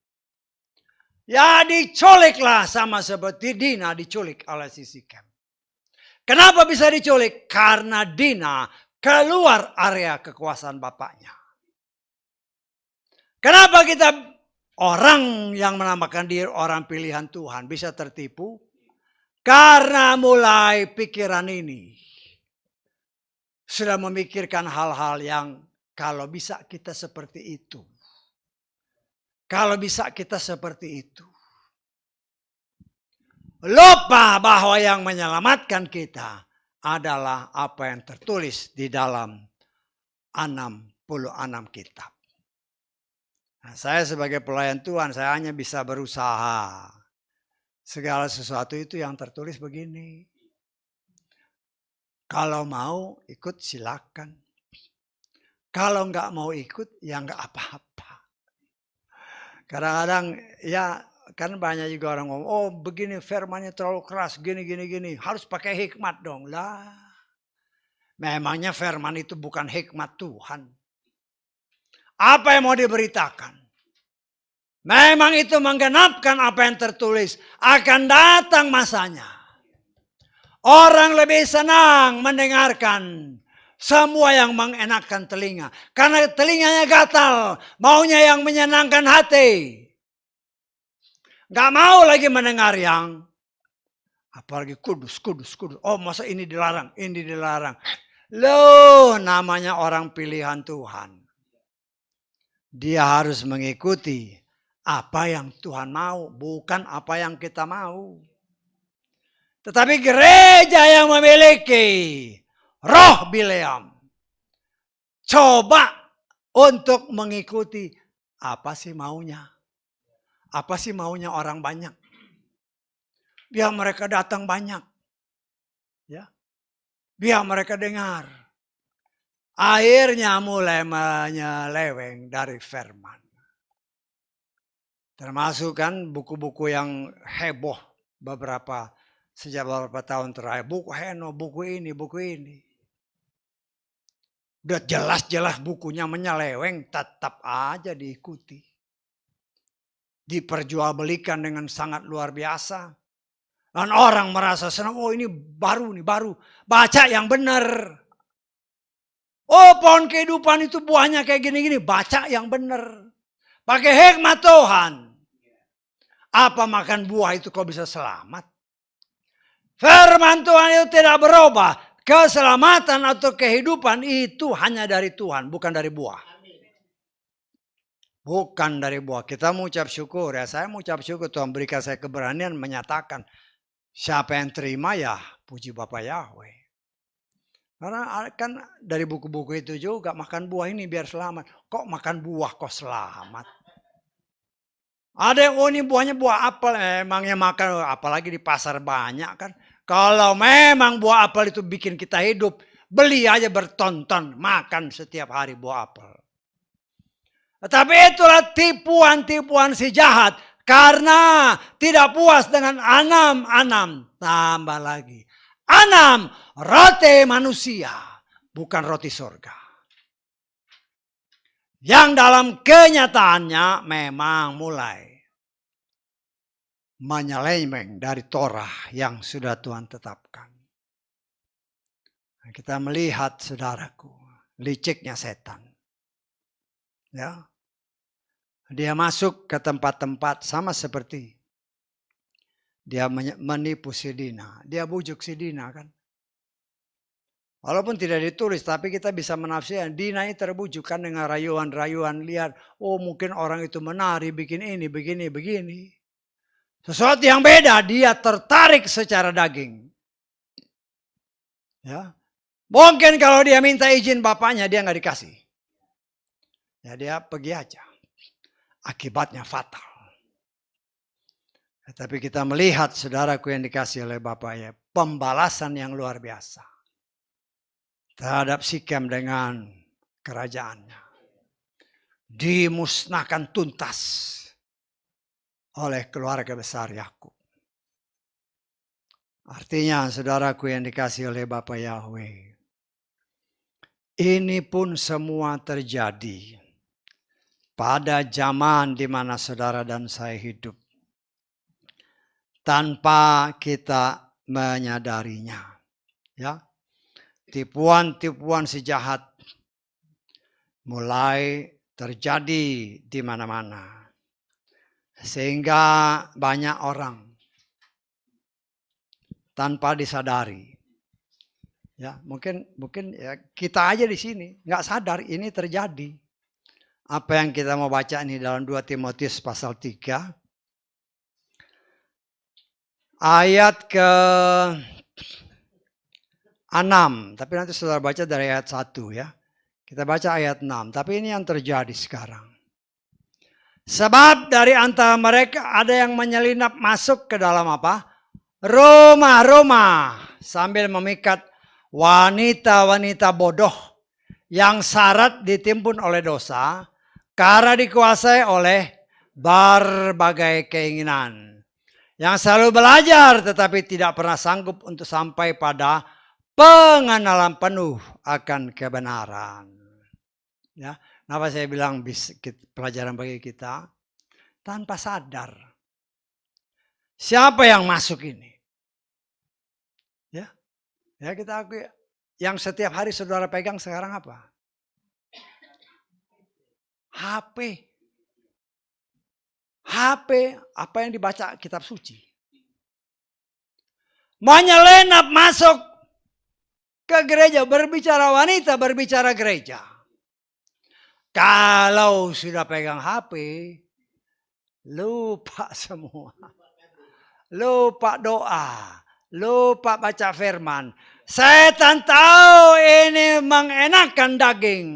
S1: Ya diculiklah sama seperti Dina diculik oleh si Sikem. Kenapa bisa diculik? Karena Dina keluar area kekuasaan bapaknya. Kenapa kita orang yang menamakan diri orang pilihan Tuhan bisa tertipu? Karena mulai pikiran ini sudah memikirkan hal-hal yang kalau bisa kita seperti itu. Kalau bisa kita seperti itu. Lupa bahwa yang menyelamatkan kita adalah apa yang tertulis di dalam 66 kitab. Nah, saya sebagai pelayan Tuhan, saya hanya bisa berusaha. Segala sesuatu itu yang tertulis begini. Kalau mau ikut silakan. Kalau nggak mau ikut ya nggak apa-apa. Kadang-kadang ya kan banyak juga orang ngomong, oh begini firmannya terlalu keras, gini. Harus pakai hikmat dong. Lah, memangnya firman itu bukan hikmat Tuhan. Apa yang mau diberitakan? Memang itu menggenapkan apa yang tertulis. Akan datang masanya. Orang lebih senang mendengarkan semua yang mengenakkan telinga. Karena telinganya gatal. Maunya yang menyenangkan hati. Gak mau lagi mendengar yang apalagi kudus. Oh masa ini dilarang, ini dilarang. Loh namanya orang pilihan Tuhan. Dia harus mengikuti apa yang Tuhan mau, bukan apa yang kita mau. Tetapi gereja yang memiliki roh Bileam, coba untuk mengikuti apa sih maunya. Apa sih maunya orang banyak. Biar mereka datang banyak. Ya. Biar mereka dengar. Akhirnya mulai menyeleweng dari firman. Termasuk kan buku-buku yang heboh sejak beberapa tahun terakhir. Buku Heno, buku ini. Udah jelas-jelas bukunya menyeleweng, tetap aja diikuti. Diperjualbelikan dengan sangat luar biasa. Dan orang merasa senang, oh ini baru. Baca yang benar. Oh pohon kehidupan itu buahnya kayak gini-gini, baca yang benar. Pakai hikmat Tuhan. Apa makan buah itu kok bisa selamat? Firman Tuhan itu tidak berubah. Keselamatan atau kehidupan itu hanya dari Tuhan, bukan dari buah. Bukan dari buah. Kita mengucap syukur ya. Saya mengucap syukur Tuhan berikan saya keberanian menyatakan. Siapa yang terima ya puji Bapak Yahweh. Karena kan dari buku-buku itu juga makan buah ini biar selamat. Kok makan buah kok selamat? Ada yang ini buahnya buah apel, emangnya makan apalagi di pasar banyak kan. Kalau memang buah apel itu bikin kita hidup, beli aja bertonton, makan setiap hari buah apel. Tetapi itulah tipuan-tipuan si jahat. Karena tidak puas dengan anam, tambah lagi. Anam roti manusia, bukan roti surga. Yang dalam kenyataannya memang mulai menyeleweng dari Torah yang sudah Tuhan tetapkan. Kita melihat saudaraku, liciknya setan. Ya. Dia masuk ke tempat-tempat sama seperti dia menipu si Dina. Dia bujuk si Dina kan. Walaupun tidak ditulis, tapi kita bisa menafsirkan. Dina ini terbujuk kan dengan rayuan-rayuan. Lihat, oh mungkin orang itu menari, bikin ini, begini. Sesuatu yang beda, dia tertarik secara daging. Ya, mungkin kalau dia minta izin bapaknya, dia nggak dikasih. Ya dia pergi aja. Akibatnya fatal. Tapi kita melihat saudaraku yang dikasih oleh bapaknya, pembalasan yang luar biasa terhadap Sikem dengan kerajaannya. Dimusnahkan tuntas oleh keluarga besar Yakub. Artinya saudaraku yang dikasih oleh Bapak Yahweh. Ini pun semua terjadi pada zaman di mana saudara dan saya hidup. Tanpa kita menyadarinya. Ya. Tipuan-tipuan si jahat mulai terjadi di mana-mana. Sehingga banyak orang tanpa disadari. Ya, mungkin ya kita aja di sini nggak sadar ini terjadi. Apa yang kita mau baca ini dalam 2 Timotius pasal 3 ayat ke 6, tapi nanti saudara baca dari ayat 1 ya. Kita baca ayat 6, tapi ini yang terjadi sekarang. Sebab dari antara mereka ada yang menyelinap masuk ke dalam apa? Rumah-rumah sambil memikat wanita-wanita bodoh yang syarat ditimbun oleh dosa karena dikuasai oleh berbagai keinginan. Yang selalu belajar tetapi tidak pernah sanggup untuk sampai pada pengenalan penuh akan kebenaran. Ya, kenapa saya bilang pelajaran bagi kita? tanpa sadar. Siapa yang masuk ini? Ya kita akui, yang setiap hari saudara pegang sekarang apa? HP. HP, apa yang dibaca kitab suci. Menyelenap masuk ke gereja, berbicara wanita, berbicara gereja. Kalau sudah pegang HP, lupa semua. Lupa doa, lupa baca firman. Setan tahu ini mengenakan daging.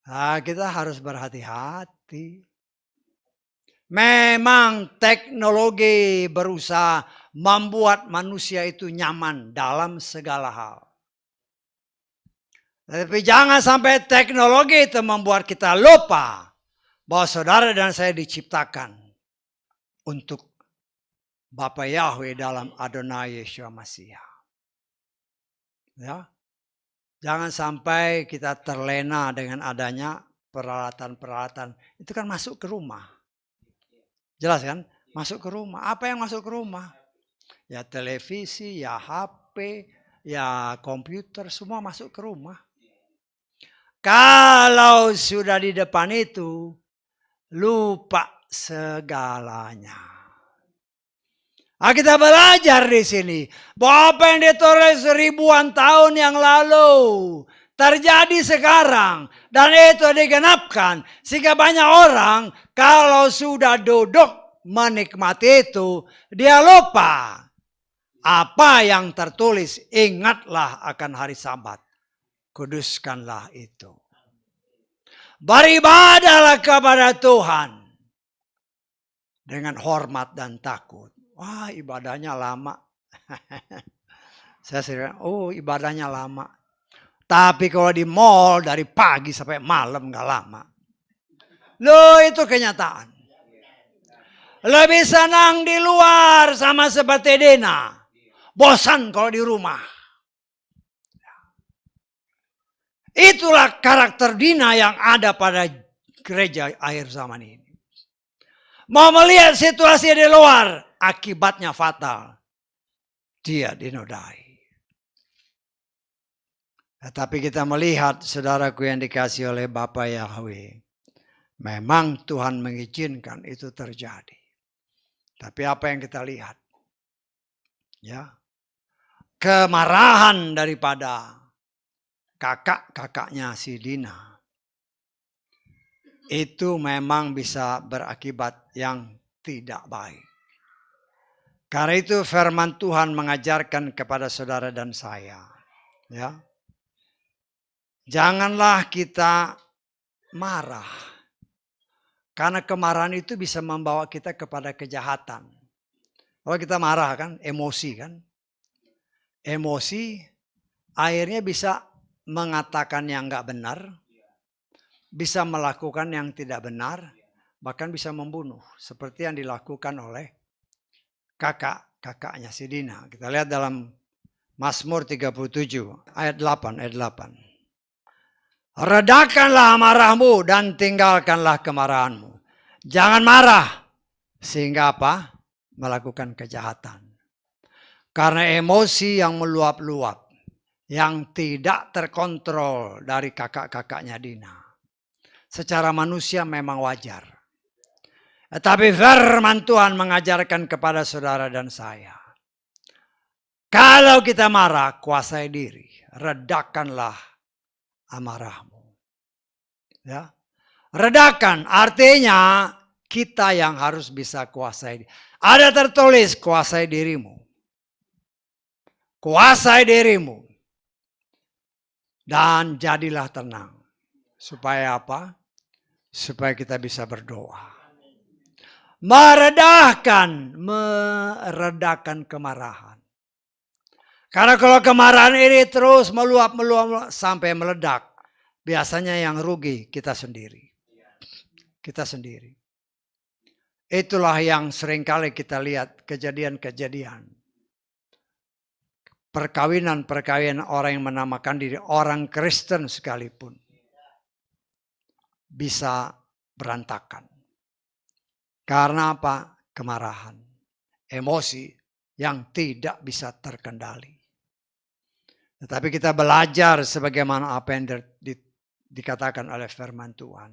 S1: Nah, kita harus berhati-hati. Memang teknologi berusaha membuat manusia itu nyaman dalam segala hal. Tapi jangan sampai teknologi itu membuat kita lupa bahwa saudara dan saya diciptakan untuk Bapa Yahweh dalam Adonai Yeshua Mashiach. Ya. Jangan sampai kita terlena dengan adanya peralatan-peralatan. Itu kan masuk ke rumah. Jelas kan? Masuk ke rumah. Apa yang masuk ke rumah? Ya televisi, ya HP, ya komputer, semua masuk ke rumah. Kalau sudah di depan itu, lupa segalanya. Nah, kita belajar di sini bahwa apa yang ditulis ribuan tahun yang lalu terjadi sekarang dan itu digenapkan sehingga banyak orang kalau sudah duduk menikmati itu dia lupa apa yang tertulis. Ingatlah akan hari Sabat, kuduskanlah itu. Beribadahlah kepada Tuhan dengan hormat dan takut. Wah, ibadahnya lama. Saya sering, ibadahnya lama. Tapi kalau di mall dari pagi sampai malam gak lama. Loh, itu kenyataan. Lebih senang di luar sama seperti Dina. Bosan kalau di rumah. Itulah karakter Dina yang ada pada gereja akhir zaman ini. Mau melihat situasi di luar, akibatnya fatal. Dia dinodai. Tetapi kita melihat saudaraku yang dikasih oleh Bapa Yahweh. Memang Tuhan mengizinkan itu terjadi. Tapi apa yang kita lihat? Ya, kemarahan daripada kakak-kakaknya si Dina. Itu memang bisa berakibat yang tidak baik. Karena itu firman Tuhan mengajarkan kepada saudara dan saya. Ya. Janganlah kita marah. Karena kemarahan itu bisa membawa kita kepada kejahatan. Kalau kita marah kan, emosi kan. Emosi akhirnya bisa mengatakan yang enggak benar. Bisa melakukan yang tidak benar, bahkan bisa membunuh. Seperti yang dilakukan oleh kakaknya si Dina. Kita lihat dalam Mazmur 37 ayat 8. Redakanlah amarahmu dan tinggalkanlah kemarahanmu. Jangan marah sehingga apa? Melakukan kejahatan. Karena emosi yang meluap-luap, yang tidak terkontrol dari kakak-kakaknya Dina. Secara manusia memang wajar. Tetapi firman Tuhan mengajarkan kepada saudara dan saya. Kalau kita marah, kuasai diri. Redakanlah amarahmu. Ya. Redakan artinya kita yang harus bisa kuasai. Ada tertulis kuasai dirimu. Kuasai dirimu. Dan jadilah tenang. Supaya apa? Supaya kita bisa berdoa. Meredakan kemarahan. Karena kalau kemarahan ini terus meluap sampai meledak. Biasanya yang rugi kita sendiri. Kita sendiri. Itulah yang seringkali kita lihat kejadian-kejadian. Perkawinan orang yang menamakan diri orang Kristen sekalipun. Bisa berantakan. Karena apa? Kemarahan, emosi yang tidak bisa terkendali. Tetapi kita belajar sebagaimana apa yang dikatakan oleh firman Tuhan.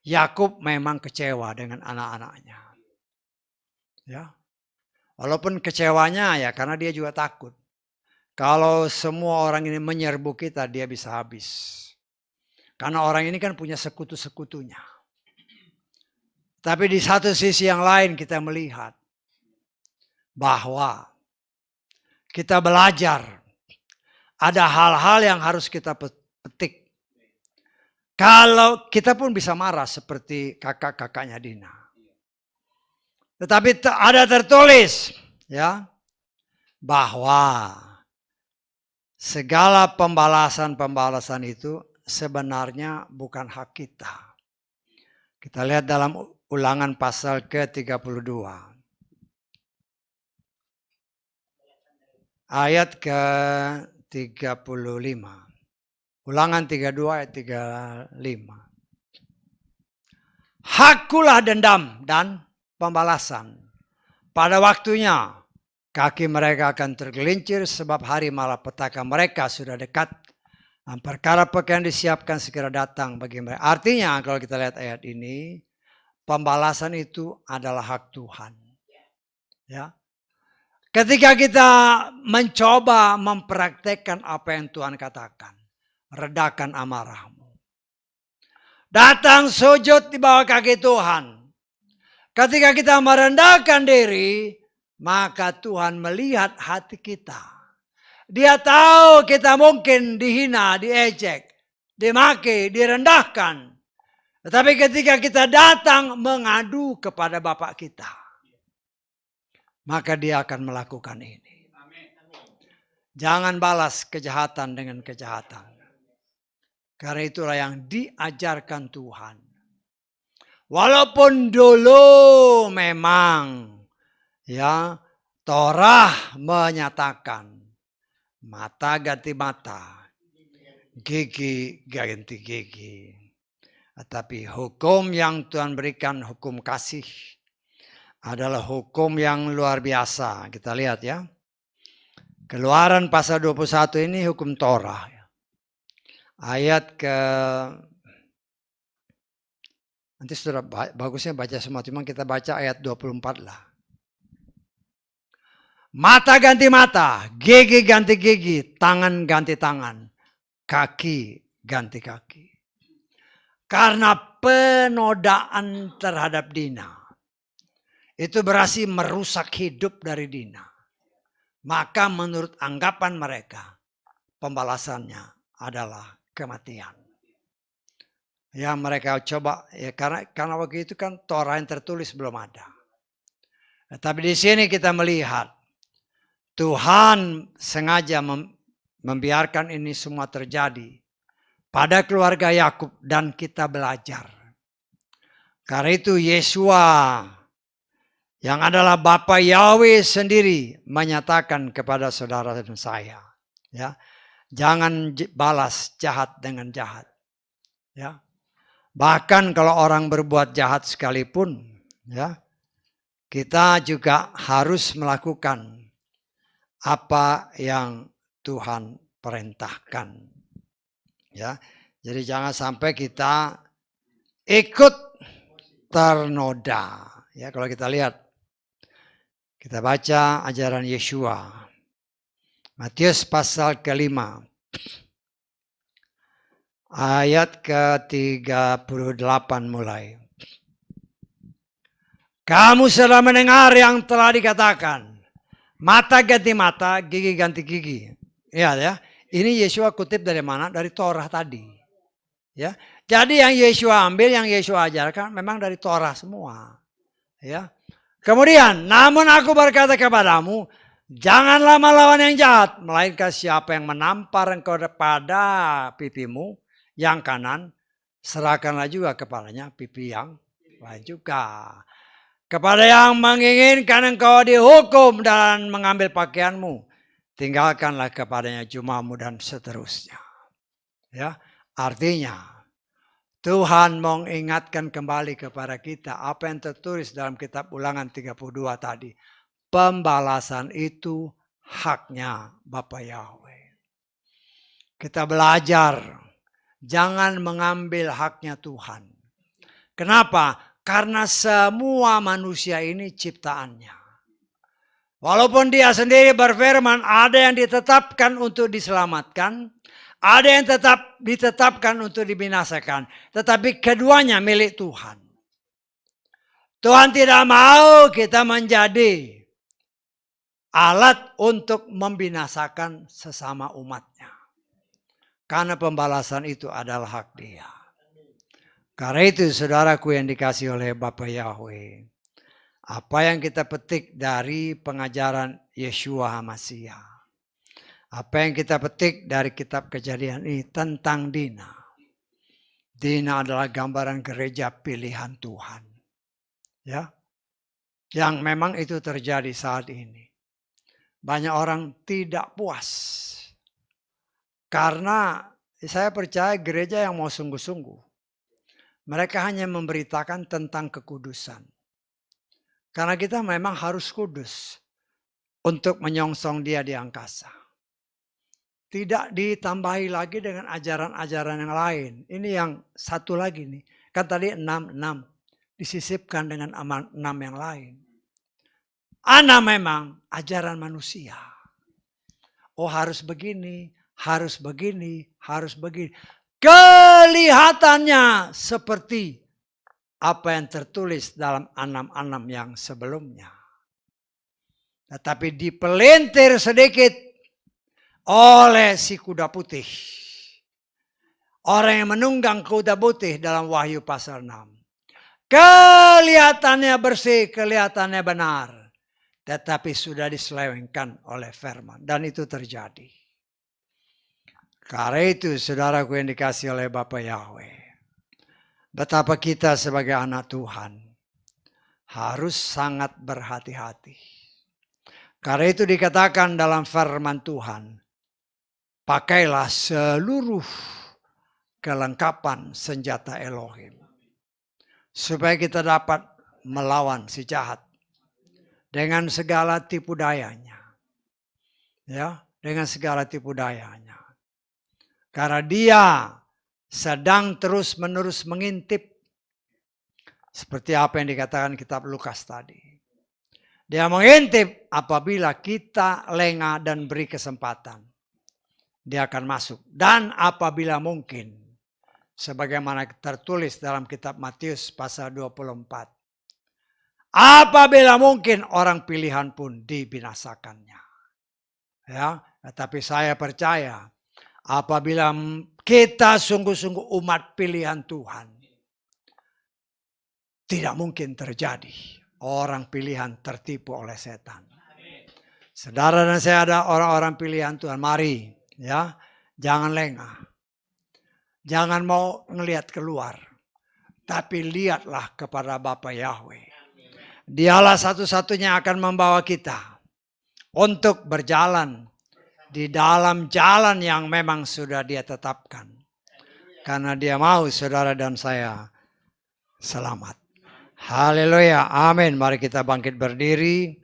S1: Yakub memang kecewa dengan anak-anaknya. Ya. Walaupun kecewanya ya karena dia juga takut. Kalau semua orang ini menyerbu kita, dia bisa habis. Karena orang ini kan punya sekutu-sekutunya. Tapi di satu sisi yang lain kita melihat bahwa kita belajar ada hal-hal yang harus kita petik. Kalau kita pun bisa marah seperti kakak-kakaknya Dina. Tetapi ada tertulis ya bahwa segala pembalasan itu sebenarnya bukan hak kita. Kita lihat dalam Ulangan pasal ke-32. Ayat ke-35. Ulangan 32 ayat 35. Hakulah dendam dan pembalasan. Pada waktunya kaki mereka akan tergelincir sebab hari malapetaka mereka sudah dekat. Dan perkara pekan disiapkan segera datang bagi mereka. Artinya kalau kita lihat ayat ini, pembalasan itu adalah hak Tuhan. Ya. Ketika kita mencoba mempraktekkan apa yang Tuhan katakan, redakan amarahmu. Datang sujud di bawah kaki Tuhan. Ketika kita merendahkan diri, maka Tuhan melihat hati kita. Dia tahu kita mungkin dihina, diejek, dimaki, direndahkan. Tetapi ketika kita datang mengadu kepada Bapa kita, maka dia akan melakukan ini. Jangan balas kejahatan dengan kejahatan. Karena itulah yang diajarkan Tuhan. Walaupun dulu memang ya Torah menyatakan mata ganti mata, gigi ganti gigi. Tapi hukum yang Tuhan berikan, hukum kasih, adalah hukum yang luar biasa. Kita lihat ya. Keluaran pasal 21 ini hukum Torah. Ayat nanti sudah bagusnya baca semua, cuma kita baca ayat 24 lah. Mata ganti mata, gigi ganti gigi, tangan ganti tangan, kaki ganti kaki. Karena penodaan terhadap Dina, itu berarti merusak hidup dari Dina. Maka menurut anggapan mereka, pembalasannya adalah kematian. Ya mereka coba, ya karena waktu itu kan Torah yang tertulis belum ada. Tapi di sini kita melihat, Tuhan sengaja membiarkan ini semua terjadi pada keluarga Yakub dan kita belajar. Karena itu Yesua yang adalah Bapa Yahweh sendiri menyatakan kepada saudara dan saya, ya, jangan balas jahat dengan jahat. Ya. Bahkan kalau orang berbuat jahat sekalipun, ya, kita juga harus melakukan apa yang Tuhan perintahkan. Ya, jadi jangan sampai kita ikut ternoda. Ya, kalau kita lihat, kita baca ajaran Yesua, Matius pasal ke-5, ayat ke-38 mulai. Kamu sudah mendengar yang telah dikatakan, mata ganti mata, gigi ganti gigi. Ya, ya. Ini Yesua kutip dari mana? Dari Torah tadi. Ya. Jadi yang Yesua ambil, yang Yesua ajarkan memang dari Torah semua. Ya. Kemudian, namun aku berkata kepadamu, janganlah melawan yang jahat, melainkan siapa yang menampar engkau pada pipimu yang kanan, serahkanlah juga kepalanya pipi yang lain juga. Kepada yang menginginkan engkau dihukum dan mengambil pakaianmu, tinggalkanlah kepadanya jumamu dan seterusnya. Ya, artinya Tuhan mengingatkan kembali kepada kita apa yang tertulis dalam kitab Ulangan 32 tadi. Pembalasan itu haknya Bapa Yahweh. Kita belajar jangan mengambil haknya Tuhan. Kenapa? Karena semua manusia ini ciptaannya. Walaupun dia sendiri berfirman ada yang ditetapkan untuk diselamatkan, ada yang tetap ditetapkan untuk dibinasakan. Tetapi keduanya milik Tuhan. Tuhan tidak mau kita menjadi alat untuk membinasakan sesama umatnya. Karena pembalasan itu adalah hak dia. Karena itu saudaraku yang dikasih oleh Bapa Yahweh. Apa yang kita petik dari pengajaran Yeshua HaMashiach. Apa yang kita petik dari kitab Kejadian ini tentang Dina. Dina adalah gambaran gereja pilihan Tuhan. Ya, yang memang itu terjadi saat ini. Banyak orang tidak puas. Karena saya percaya gereja yang mau sungguh-sungguh. Mereka hanya memberitakan tentang kekudusan. Karena kita memang harus kudus untuk menyongsong dia di angkasa. Tidak ditambahi lagi dengan ajaran-ajaran yang lain. Ini yang satu lagi nih. Kan tadi 6 disisipkan dengan 6 yang lain. 6 memang ajaran manusia. Oh harus begini, harus begini, harus begini. Kelihatannya seperti apa yang tertulis dalam 6 yang sebelumnya. Tetapi dipelintir sedikit oleh si kuda putih. Orang yang menunggang kuda putih dalam Wahyu pasal 6. Kelihatannya bersih, kelihatannya benar. Tetapi sudah diselewengkan oleh firman. Dan itu terjadi. Karena itu saudaraku yang dikasih oleh Bapa Yahweh. Betapa kita sebagai anak Tuhan harus sangat berhati-hati. Karena itu dikatakan dalam firman Tuhan. Pakailah seluruh kelengkapan senjata Elohim. Supaya kita dapat melawan si jahat. Dengan segala tipu dayanya. Ya, dengan segala tipu dayanya. Karena dia sedang terus-menerus mengintip. Seperti apa yang dikatakan kitab Lukas tadi. Dia mengintip apabila kita lengah dan beri kesempatan. Dia akan masuk. Dan apabila mungkin. Sebagaimana tertulis dalam kitab Matius pasal 24. Apabila mungkin orang pilihan pun dibinasakannya. Ya, tetapi saya percaya apabila kita sungguh-sungguh umat pilihan Tuhan, tidak mungkin terjadi orang pilihan tertipu oleh setan. Saudara dan saya ada orang-orang pilihan Tuhan. Mari, ya, jangan lengah, jangan mau ngelihat keluar, tapi lihatlah kepada Bapa Yahweh. Dialah satu-satunya akan membawa kita untuk berjalan di dalam jalan yang memang sudah dia tetapkan. Karena dia mau saudara dan saya selamat. Haleluya, amin. Mari kita bangkit berdiri.